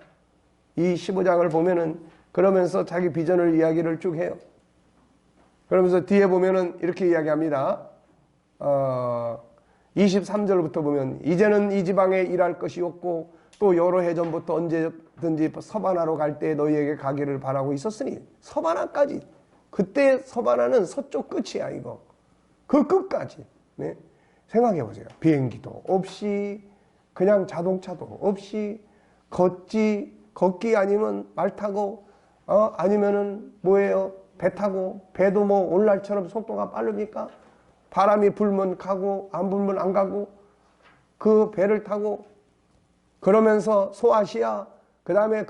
이 15장을 보면은 그러면서 자기 비전을 이야기를 쭉 해요. 그러면서 뒤에 보면은 이렇게 이야기합니다. 23절부터 보면 이제는 이 지방에 일할 것이 없고 또 여러 해 전부터 언제든지 서바나로 갈 때 너희에게 가기를 바라고 있었으니 서바나까지. 그때 서바나는 서쪽 끝이야 이거. 그 끝까지. 네. 생각해 보세요. 비행기도 없이 그냥 자동차도 없이 걷기 아니면 말 타고 아니면은 뭐예요? 배 타고. 배도 뭐 오늘날처럼 속도가 빠릅니까? 바람이 불면 가고 안 불면 안 가고 그 배를 타고 그러면서 소아시아 그 다음에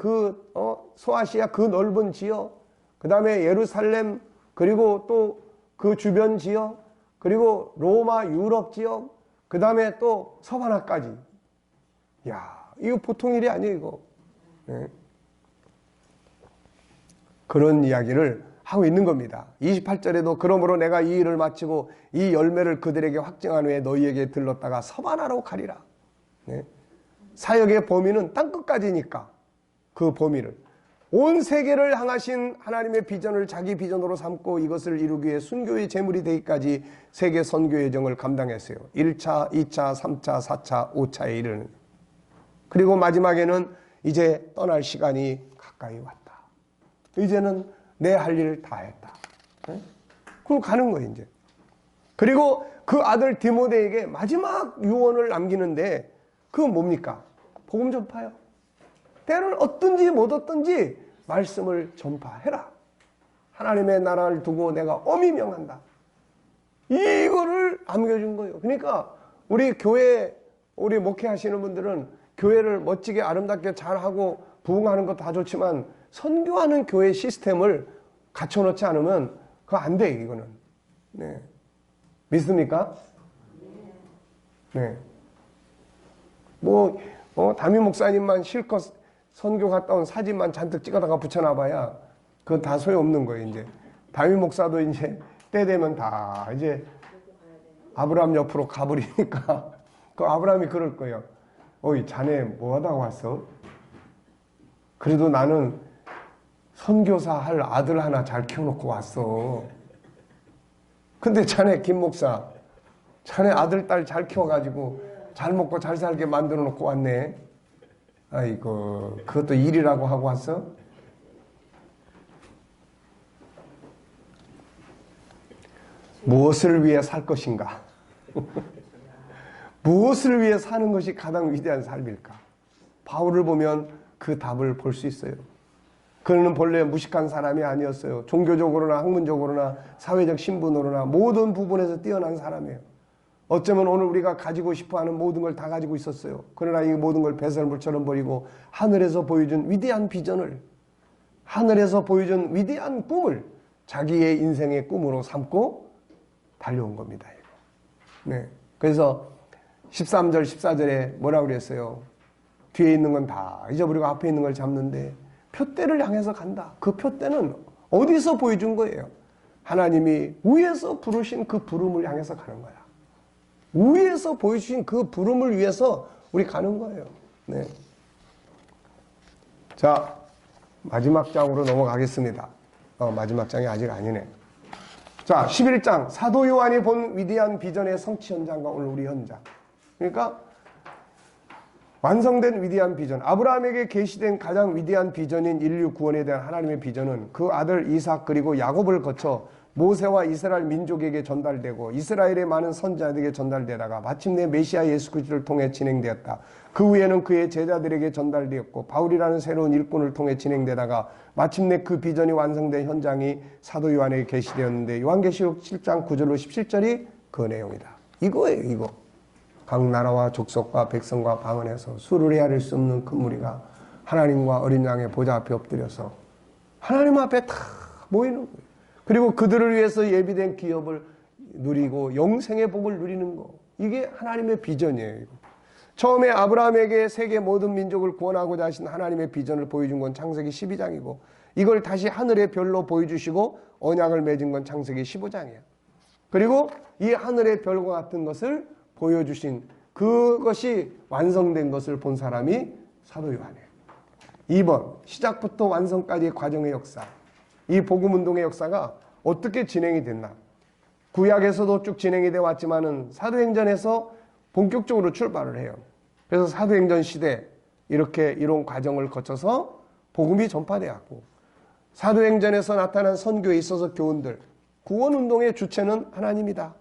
소아시아 그 넓은 지역 그 다음에 예루살렘 그리고 또 그 주변 지역 그리고 로마 유럽 지역 그 다음에 또 서바나까지. 야 이거 보통 일이 아니에요 이거. 네. 그런 이야기를 하고 있는 겁니다. 28절에도 그러므로 내가 이 일을 마치고 이 열매를 그들에게 확증한 후에 너희에게 들렀다가 서바나로 가리라. 네. 사역의 범위는 땅끝까지니까 그 범위를 온 세계를 향하신 하나님의 비전을 자기 비전으로 삼고 이것을 이루기 위해 순교의 제물이 되기까지 세계 선교 여정을 감당했어요. 1차, 2차, 3차, 4차, 5차에 이르는. 그리고 마지막에는 이제 떠날 시간이 가까이 왔다. 이제는 내 할 일을 다 했다. 네? 그럼 가는 거예요 이제. 그리고 그 아들 디모데에게 마지막 유언을 남기는데 그건 뭡니까? 복음 전파요. 때는 어떤지 못 어떤지 말씀을 전파해라. 하나님의 나라를 두고 내가 엄히 명한다. 이거를 안겨준 거예요. 그러니까 우리 교회, 우리 목회하시는 분들은 교회를 멋지게 아름답게 잘하고 부흥하는 거 다 좋지만 선교하는 교회 시스템을 갖춰놓지 않으면 그거 안 돼, 이거는. 네. 믿습니까? 네. 담임 목사님만 실컷 선교 갔다 온 사진만 잔뜩 찍어다가 붙여놔봐야 그건 다 소용없는 거예요, 이제. 담임 목사도 이제 때 되면 다 이제 아브라함 옆으로 가버리니까 그 아브라함이 그럴 거예요. 어이, 자네 뭐 하다가 왔어? 그래도 나는 선교사 할 아들 하나 잘 키워놓고 왔어. 근데 자네 김 목사, 자네 아들 딸 잘 키워가지고 잘 먹고 잘 살게 만들어 놓고 왔네. 아이고, 그것도 일이라고 하고 왔어? 무엇을 위해 살 것인가? 무엇을 위해 사는 것이 가장 위대한 삶일까? 바울을 보면 그 답을 볼 수 있어요. 그는 본래 무식한 사람이 아니었어요. 종교적으로나 학문적으로나 사회적 신분으로나 모든 부분에서 뛰어난 사람이에요. 어쩌면 오늘 우리가 가지고 싶어하는 모든 걸 다 가지고 있었어요. 그러나 이 모든 걸 배설물처럼 버리고 하늘에서 보여준 위대한 비전을, 하늘에서 보여준 위대한 꿈을 자기의 인생의 꿈으로 삼고 달려온 겁니다. 네. 그래서 13절, 14절에 뭐라고 그랬어요? 뒤에 있는 건 다 잊어버리고 앞에 있는 걸 잡는데 표대를 향해서 간다. 그 표대는 어디서 보여준 거예요? 하나님이 위에서 부르신 그 부름을 향해서 가는 거야. 위에서 보여주신 그 부름을 위해서 우리 가는 거예요. 네. 자, 마지막 장으로 넘어가겠습니다. 마지막 장이 아직 아니네. 자, 11장 사도 요한이 본 위대한 비전의 성취 현장과 오늘 우리 현장. 그러니까 완성된 위대한 비전, 아브라함에게 계시된 가장 위대한 비전인 인류 구원에 대한 하나님의 비전은 그 아들 이삭 그리고 야곱을 거쳐 모세와 이스라엘 민족에게 전달되고 이스라엘의 많은 선자들에게 전달되다가 마침내 메시아 예수 그리스도를 통해 진행되었다. 그 후에는 그의 제자들에게 전달되었고 바울이라는 새로운 일꾼을 통해 진행되다가 마침내 그 비전이 완성된 현장이 사도 요한에게 계시되었는데 요한계시록 7장 9절로 17절이 그 내용이다. 이거예요, 이거. 각 나라와 족속과 백성과 방언에서 수를 헤아릴 수 없는 큰 무리가 하나님과 어린 양의 보좌 앞에 엎드려서 하나님 앞에 다 모이는 거예요. 그리고 그들을 위해서 예비된 기업을 누리고 영생의 복을 누리는 거. 이게 하나님의 비전이에요. 이거. 처음에 아브라함에게 세계 모든 민족을 구원하고자 하신 하나님의 비전을 보여준 건 창세기 12장이고 이걸 다시 하늘의 별로 보여주시고 언약을 맺은 건 창세기 15장이에요. 그리고 이 하늘의 별과 같은 것을 보여주신 그것이 완성된 것을 본 사람이 사도 요한이에요. 2번, 시작부터 완성까지의 과정의 역사. 이 복음운동의 역사가 어떻게 진행이 됐나. 구약에서도 쭉 진행이 되어 왔지만은 사도행전에서 본격적으로 출발을 해요. 그래서 사도행전 시대 이렇게 이런 과정을 거쳐서 복음이 전파되었고 사도행전에서 나타난 선교에 있어서 교훈들, 구원운동의 주체는 하나님이다.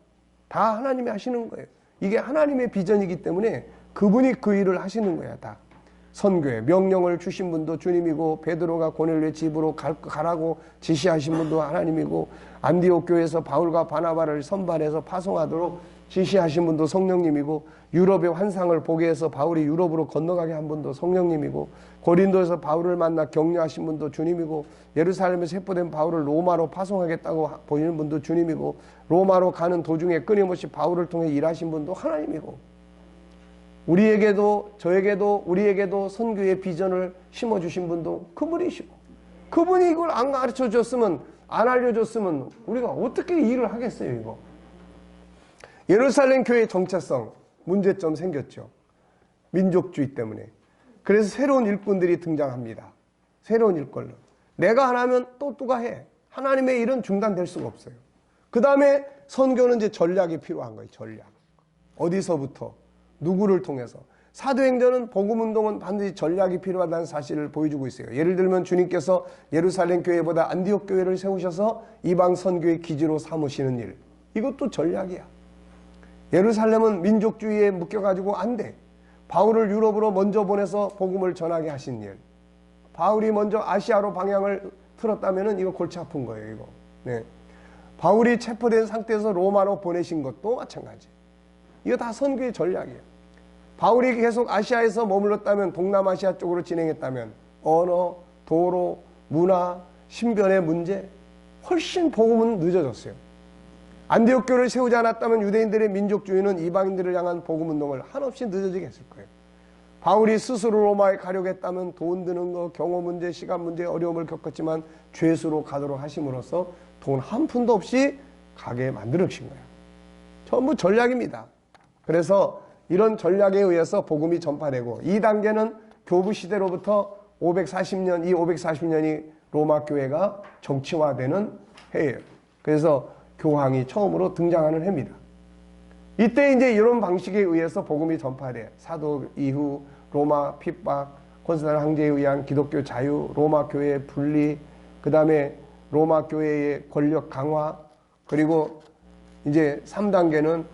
다 하나님이 하시는 거예요. 이게 하나님의 비전이기 때문에 그분이 그 일을 하시는 거야, 다. 선교에 명령을 주신 분도 주님이고 베드로가 고넬료의 집으로 가라고 지시하신 분도 하나님이고 안디옥 교회에서 바울과 바나바를 선발해서 파송하도록 지시하신 분도 성령님이고 유럽의 환상을 보게 해서 바울이 유럽으로 건너가게 한 분도 성령님이고 고린도에서 바울을 만나 격려하신 분도 주님이고 예루살렘에서 해포된 바울을 로마로 파송하겠다고 보이는 분도 주님이고 로마로 가는 도중에 끊임없이 바울을 통해 일하신 분도 하나님이고 우리에게도 저에게도 우리에게도 선교의 비전을 심어주신 분도 그분이시고 그분이 이걸 안 가르쳐줬으면 안 알려줬으면 우리가 어떻게 일을 하겠어요. 이거 예루살렘 교회의 정체성 문제점 생겼죠. 민족주의 때문에. 그래서 새로운 일꾼들이 등장합니다. 새로운 일꾼을 내가 하나면 또 누가 해. 하나님의 일은 중단될 수가 없어요. 그 다음에 선교는 이제 전략이 필요한 거예요. 전략. 어디서부터 누구를 통해서. 사도행전은 복음운동은 반드시 전략이 필요하다는 사실을 보여주고 있어요. 예를 들면 주님께서 예루살렘 교회보다 안디옥 교회를 세우셔서 이방 선교의 기지로 삼으시는 일. 이것도 전략이야. 예루살렘은 민족주의에 묶여가지고 안 돼. 바울을 유럽으로 먼저 보내서 복음을 전하게 하신 일. 바울이 먼저 아시아로 방향을 틀었다면 이거 골치 아픈 거예요. 이거. 네. 바울이 체포된 상태에서 로마로 보내신 것도 마찬가지. 이거 다 선교의 전략이에요. 바울이 계속 아시아에서 머물렀다면, 동남아시아 쪽으로 진행했다면 언어, 도로, 문화, 신변의 문제 훨씬 복음은 늦어졌어요. 안디옥 교회를 세우지 않았다면 유대인들의 민족주의는 이방인들을 향한 복음 운동을 한없이 늦어지게 했을 거예요. 바울이 스스로 로마에 가려고 했다면 돈 드는 거, 경호 문제, 시간 문제, 어려움을 겪었지만 죄수로 가도록 하심으로써 돈 한 푼도 없이 가게 만들어주신 거예요. 전부 전략입니다. 그래서 이런 전략에 의해서 복음이 전파되고, 2단계는 교부 시대로부터 540년, 이 540년이 로마 교회가 정치화되는 해예요. 그래서 교황이 처음으로 등장하는 해입니다. 이때 이제 이런 방식에 의해서 복음이 전파돼요. 사도 이후 로마 핍박, 콘스탄틴 황제에 의한 기독교 자유, 로마 교회의 분리, 그 다음에 로마 교회의 권력 강화, 그리고 이제 3단계는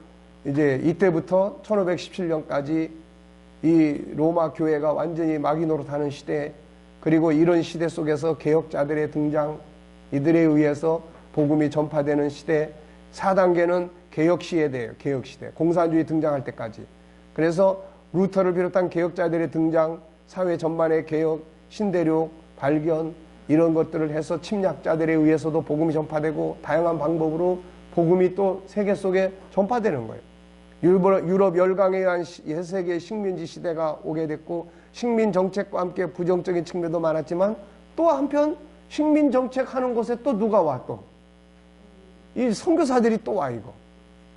이제 이때부터 1517년까지 이 로마 교회가 완전히 마귀 노릇하는 시대, 그리고 이런 시대 속에서 개혁자들의 등장, 이들에 의해서 복음이 전파되는 시대. 4단계는 개혁시대예요. 개혁시대. 공산주의 등장할 때까지. 그래서 루터를 비롯한 개혁자들의 등장, 사회 전반의 개혁, 신대륙, 발견, 이런 것들을 해서 침략자들에 의해서도 복음이 전파되고, 다양한 방법으로 복음이 또 세계 속에 전파되는 거예요. 유럽 열강에 의한 세계 식민지 시대가 오게 됐고, 식민 정책과 함께 부정적인 측면도 많았지만, 또 한편 식민 정책 하는 곳에 또 누가 와? 또 이 선교사들이 또 와. 이거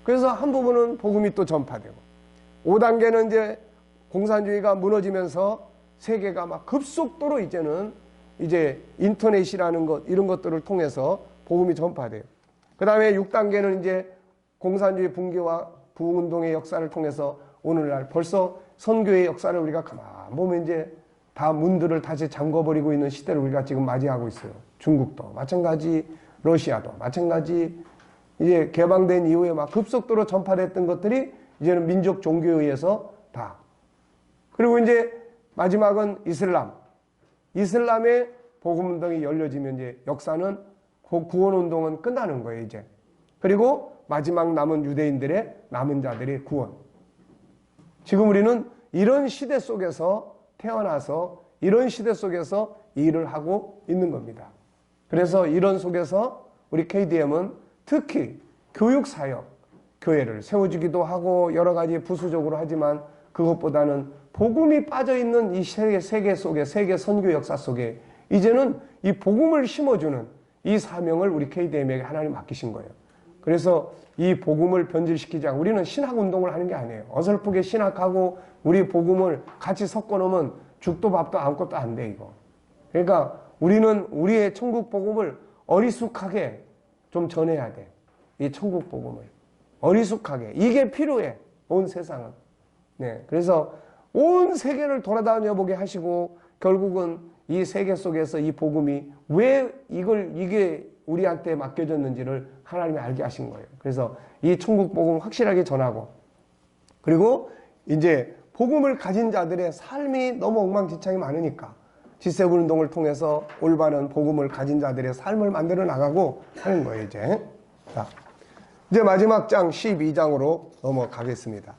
그래서 한 부분은 복음이 또 전파되고, 5단계는 이제 공산주의가 무너지면서 세계가 막 급속도로 이제는 이제 인터넷이라는 것, 이런 것들을 통해서 복음이 전파돼요. 그 다음에 6단계는 이제 공산주의 붕괴와 부흥운동의 역사를 통해서 오늘날 벌써 선교의 역사를 우리가 가만 보면 이제 다 문들을 다시 잠궈버리고 있는 시대를 우리가 지금 맞이하고 있어요. 중국도 마찬가지, 러시아도 마찬가지. 이제 개방된 이후에 막 급속도로 전파됐던 것들이 이제는 민족 종교에 의해서 다. 그리고 이제 마지막은 이슬람. 이슬람의 복음운동이 열려지면 이제 역사는, 구원운동은 끝나는 거예요, 이제. 그리고 마지막 남은 유대인들의 남은 자들의 구원. 지금 우리는 이런 시대 속에서 태어나서 이런 시대 속에서 일을 하고 있는 겁니다. 그래서 이런 속에서 우리 KDM은 특히 교육사역, 교회를 세워주기도 하고 여러 가지 부수적으로 하지만, 그것보다는 복음이 빠져있는 이 세계 속에, 세계 선교 역사 속에 이제는 이 복음을 심어주는 이 사명을 우리 KDM에게 하나님 맡기신 거예요. 그래서 이 복음을 변질시키지 않고, 우리는 신학운동을 하는 게 아니에요. 어설프게 신학하고 우리 복음을 같이 섞어놓으면 죽도 밥도 아무것도 안 돼, 이거. 그러니까 우리는 우리의 천국 복음을 어리숙하게 좀 전해야 돼. 이 천국 복음을 어리숙하게. 이게 필요해, 온 세상은. 네, 그래서 온 세계를 돌아다녀 보게 하시고, 결국은 이 세계 속에서 이 복음이 왜 이게 우리한테 맡겨졌는지를 하나님이 알게 하신 거예요. 그래서 이 천국 복음 확실하게 전하고, 그리고 이제 복음을 가진 자들의 삶이 너무 엉망진창이 많으니까 G7 운동을 통해서 올바른 복음을 가진 자들의 삶을 만들어 나가고 하는 거예요, 이제. 자, 이제 마지막 장 12장으로 넘어가겠습니다.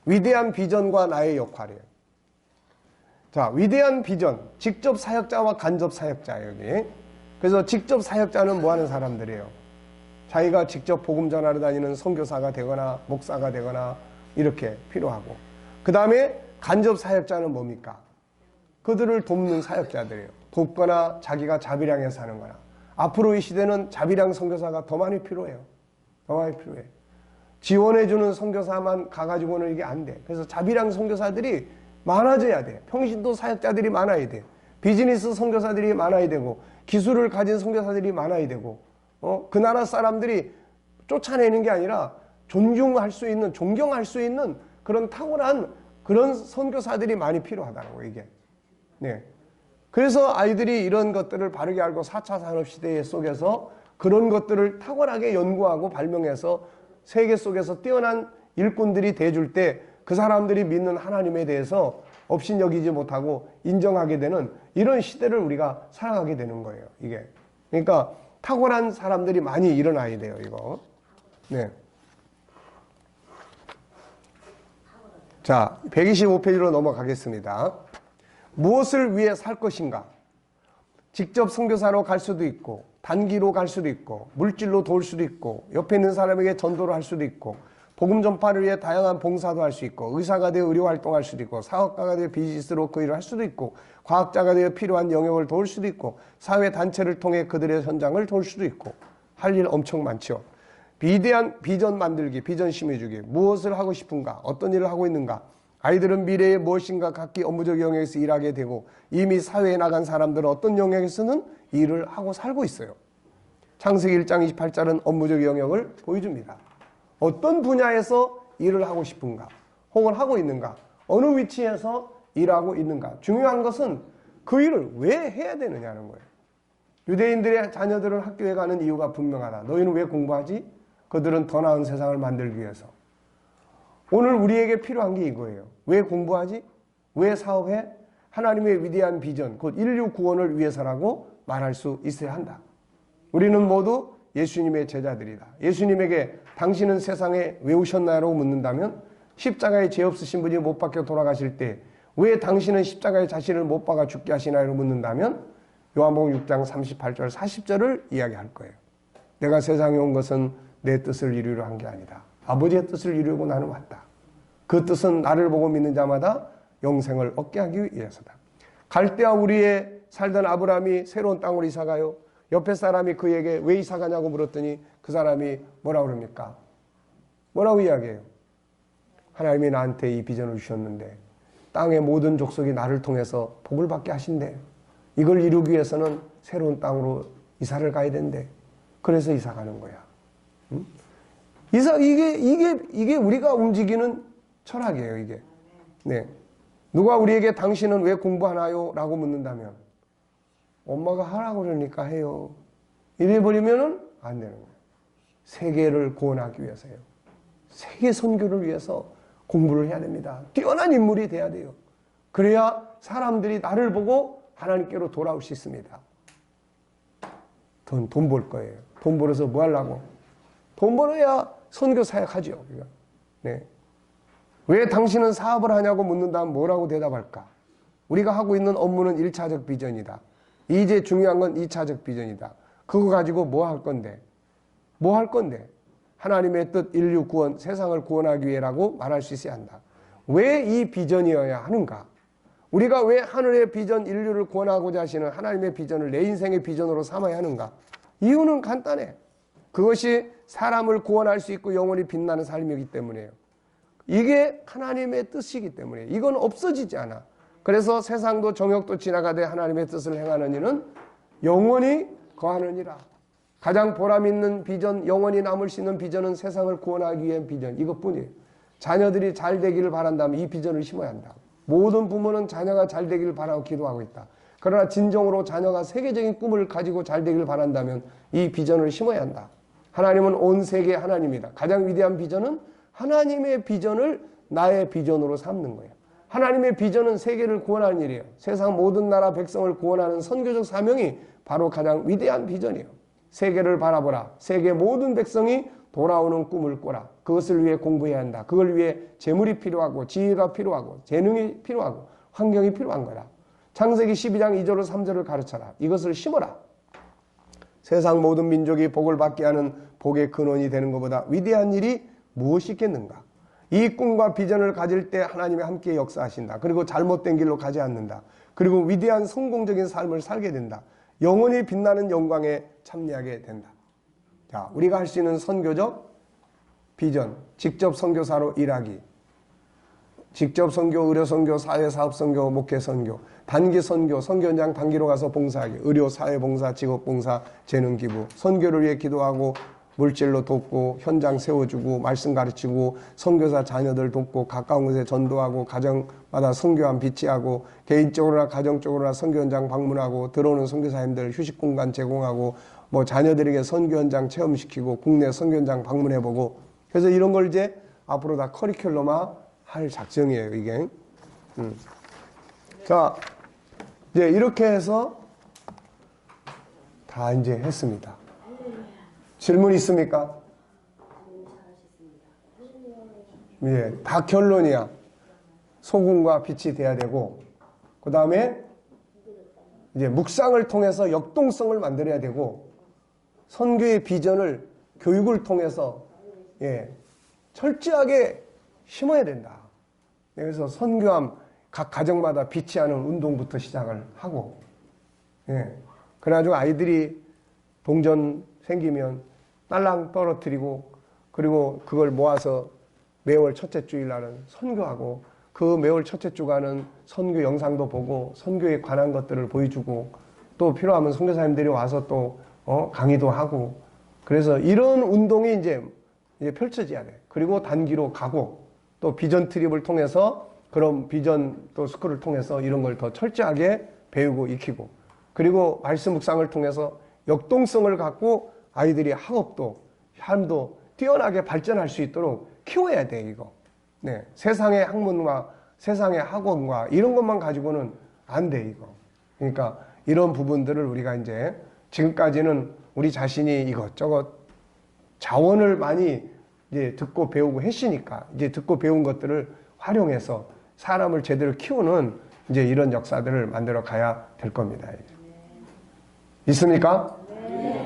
위대한 비전과 나의 역할이에요. 자, 위대한 비전. 직접 사역자와 간접 사역자예요, 여기. 그래서 직접 사역자는 뭐 하는 사람들이에요? 자기가 직접 복음 전하러 다니는 선교사가 되거나 목사가 되거나 이렇게 필요하고, 그 다음에 간접 사역자는 뭡니까? 그들을 돕는 사역자들이에요. 돕거나 자기가 자비량에서 하는 거나. 앞으로 이 시대는 자비량 선교사가 더 많이 필요해요. 더 많이 필요해. 지원해주는 선교사만 가가지고는 이게 안 돼. 그래서 자비량 선교사들이 많아져야 돼. 평신도 사역자들이 많아야 돼. 비즈니스 선교사들이 많아야 되고, 기술을 가진 선교사들이 많아야 되고, 그 나라 사람들이 쫓아내는 게 아니라 존중할 수 있는, 존경할 수 있는 그런 탁월한 그런 선교사들이 많이 필요하다는 거예요, 이게. 네. 그래서 아이들이 이런 것들을 바르게 알고 4차 산업시대 속에서 그런 것들을 탁월하게 연구하고 발명해서 세계 속에서 뛰어난 일꾼들이 돼줄 때 그 사람들이 믿는 하나님에 대해서 업신여기지 못하고 인정하게 되는 이런 시대를 우리가 살아가게 되는 거예요, 이게. 그러니까 탁월한 사람들이 많이 일어나야 돼요, 이거. 네. 자, 125페이지로 넘어가겠습니다. 무엇을 위해 살 것인가? 직접 선교사로 갈 수도 있고, 단기로 갈 수도 있고, 물질로 도울 수도 있고, 옆에 있는 사람에게 전도를 할 수도 있고, 복음 전파를 위해 다양한 봉사도 할 수 있고, 의사가 되어 의료 활동할 수도 있고, 사업가가 되어 비즈니스로 그 일을 할 수도 있고, 과학자가 되어 필요한 영역을 도울 수도 있고, 사회 단체를 통해 그들의 현장을 도울 수도 있고, 할 일 엄청 많죠. 비대한 비전 만들기, 비전 심어주기, 무엇을 하고 싶은가, 어떤 일을 하고 있는가, 아이들은 미래에 무엇인가 각기 업무적 영역에서 일하게 되고 이미 사회에 나간 사람들은 어떤 영역에서는 일을 하고 살고 있어요. 창세기 1장 28절은 업무적 영역을 보여줍니다. 어떤 분야에서 일을 하고 싶은가, 혹은 하고 있는가, 어느 위치에서 일하고 있는가. 중요한 것은 그 일을 왜 해야 되느냐는 거예요. 유대인들의 자녀들은 학교에 가는 이유가 분명하다. 너희는 왜 공부하지? 그들은 더 나은 세상을 만들기 위해서. 오늘 우리에게 필요한 게 이거예요. 왜 공부하지? 왜 사업해? 하나님의 위대한 비전, 곧 인류 구원을 위해서라고 말할 수 있어야 한다. 우리는 모두 예수님의 제자들이다. 예수님에게 당신은 세상에 왜 오셨나요? 라고 묻는다면 십자가에 죄 없으신 분이 못 박혀 돌아가실 때 왜 당신은 십자가에 자신을 못 박아 죽게 하시나요? 라고 묻는다면 요한복음 6장 38절 40절을 이야기할 거예요. 내가 세상에 온 것은 내 뜻을 이루려 한 게 아니다. 아버지의 뜻을 이루려고 나는 왔다. 그 뜻은 나를 보고 믿는 자마다 영생을 얻게 하기 위해서다. 갈대아 우리에 살던 아브라함이 새로운 땅으로 이사가요. 옆에 사람이 그에게 왜 이사가냐고 물었더니 그 사람이 뭐라고 그럽니까? 뭐라고 이야기해요? 하나님이 나한테 이 비전을 주셨는데 땅의 모든 족속이 나를 통해서 복을 받게 하신대. 이걸 이루기 위해서는 새로운 땅으로 이사를 가야 된대. 그래서 이사 가는 거야. 응? 이게 우리가 움직이는 철학이에요, 이게. 네. 누가 우리에게 당신은 왜 공부하나요? 라고 묻는다면, 엄마가 하라고 그러니까 해요. 이래버리면은 안 되는 거예요. 세계를 구원하기 위해서요. 세계 선교를 위해서 공부를 해야 됩니다. 뛰어난 인물이 돼야 돼요. 그래야 사람들이 나를 보고 하나님께로 돌아올 수 있습니다. 돈 벌 거예요. 돈 벌어서 뭐 하려고? 돈 벌어야 선교 사역하죠. 우리가. 네. 왜 당신은 사업을 하냐고 묻는다면 뭐라고 대답할까? 우리가 하고 있는 업무는 1차적 비전이다. 이제 중요한 건 2차적 비전이다. 그거 가지고 뭐 할 건데? 뭐 할 건데? 하나님의 뜻, 인류 구원, 세상을 구원하기 위해라고 말할 수 있어야 한다. 왜 이 비전이어야 하는가? 우리가 왜 하늘의 비전, 인류를 구원하고자 하시는 하나님의 비전을 내 인생의 비전으로 삼아야 하는가? 이유는 간단해. 그것이 사람을 구원할 수 있고 영원히 빛나는 삶이기 때문이에요. 이게 하나님의 뜻이기 때문에 이건 없어지지 않아. 그래서 세상도 정욕도 지나가되 하나님의 뜻을 행하는 이는 영원히 거하느니라. 가장 보람 있는 비전, 영원히 남을 수 있는 비전은 세상을 구원하기 위한 비전, 이것뿐이에요. 자녀들이 잘 되기를 바란다면 이 비전을 심어야 한다. 모든 부모는 자녀가 잘 되기를 바라고 기도하고 있다. 그러나 진정으로 자녀가 세계적인 꿈을 가지고 잘 되기를 바란다면 이 비전을 심어야 한다. 하나님은 온 세계의 하나님이다. 가장 위대한 비전은 하나님의 비전을 나의 비전으로 삼는 거예요. 하나님의 비전은 세계를 구원하는 일이에요. 세상 모든 나라 백성을 구원하는 선교적 사명이 바로 가장 위대한 비전이에요. 세계를 바라보라. 세계 모든 백성이 돌아오는 꿈을 꿔라. 그것을 위해 공부해야 한다. 그걸 위해 재물이 필요하고 지혜가 필요하고 재능이 필요하고 환경이 필요한 거다. 창세기 12장 2절로 3절을 가르쳐라. 이것을 심어라. 세상 모든 민족이 복을 받게 하는 복의 근원이 되는 것보다 위대한 일이 무엇이 있겠는가? 이 꿈과 비전을 가질 때 하나님이 함께 역사하신다. 그리고 잘못된 길로 가지 않는다. 그리고 위대한 성공적인 삶을 살게 된다. 영원히 빛나는 영광에 참여하게 된다. 자, 우리가 할 수 있는 선교적 비전, 직접 선교사로 일하기, 직접 선교, 의료 선교, 사회 사업 선교, 목회 선교, 단기 선교, 선교 현장 단기로 가서 봉사하기, 의료, 사회 봉사, 직업 봉사, 재능 기부, 선교를 위해 기도하고 물질로 돕고 현장 세워주고 말씀 가르치고 선교사 자녀들 돕고 가까운 곳에 전도하고 가정마다 선교함 비치하고 개인적으로나 가정적으로나 선교 현장 방문하고 들어오는 선교사님들 휴식 공간 제공하고 뭐 자녀들에게 선교 현장 체험시키고 국내 선교 현장 방문해보고 그래서 이런 걸 이제 앞으로 다 커리큘럼화 할 작정이에요, 이게. 자, 이제 이렇게 해서 다 이제 했습니다. 질문 있습니까? 예, 다 결론이야. 소금과 빛이 돼야 되고, 그 다음에 이제 묵상을 통해서 역동성을 만들어야 되고, 선교의 비전을 교육을 통해서 철저하게 심어야 된다. 그래서 선교함 각 가정마다 빛이 하는 운동부터 시작을 하고, 그래가지고 아이들이 동전 생기면 딸랑 떨어뜨리고, 그리고 그걸 모아서 매월 첫째 주일날은 선교하고, 그 매월 첫째 주간은 선교 영상도 보고 선교에 관한 것들을 보여주고, 또 필요하면 선교사님들이 와서 또 강의도 하고, 그래서 이런 운동이 이제 펼쳐져야 돼. 그리고 단기로 가고, 또 비전 트립을 통해서 그런 비전 또 스쿨을 통해서 이런 걸 더 철저하게 배우고 익히고, 그리고 말씀 묵상을 통해서 역동성을 갖고 아이들이 학업도 삶도 뛰어나게 발전할 수 있도록 키워야 돼, 이거. 세상의 학문과 세상의 학원과 이런 것만 가지고는 안 돼, 이거. 그러니까 이런 부분들을 우리가 이제 지금까지는 우리 자신이 이것저것 자원을 많이 이제 듣고 배우고 했으니까, 이제 듣고 배운 것들을 활용해서 사람을 제대로 키우는 이제 이런 역사들을 만들어 가야 될 겁니다. 있습니까?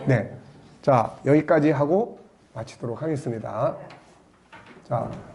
네. 자, 여기까지 하고 마치도록 하겠습니다. 자.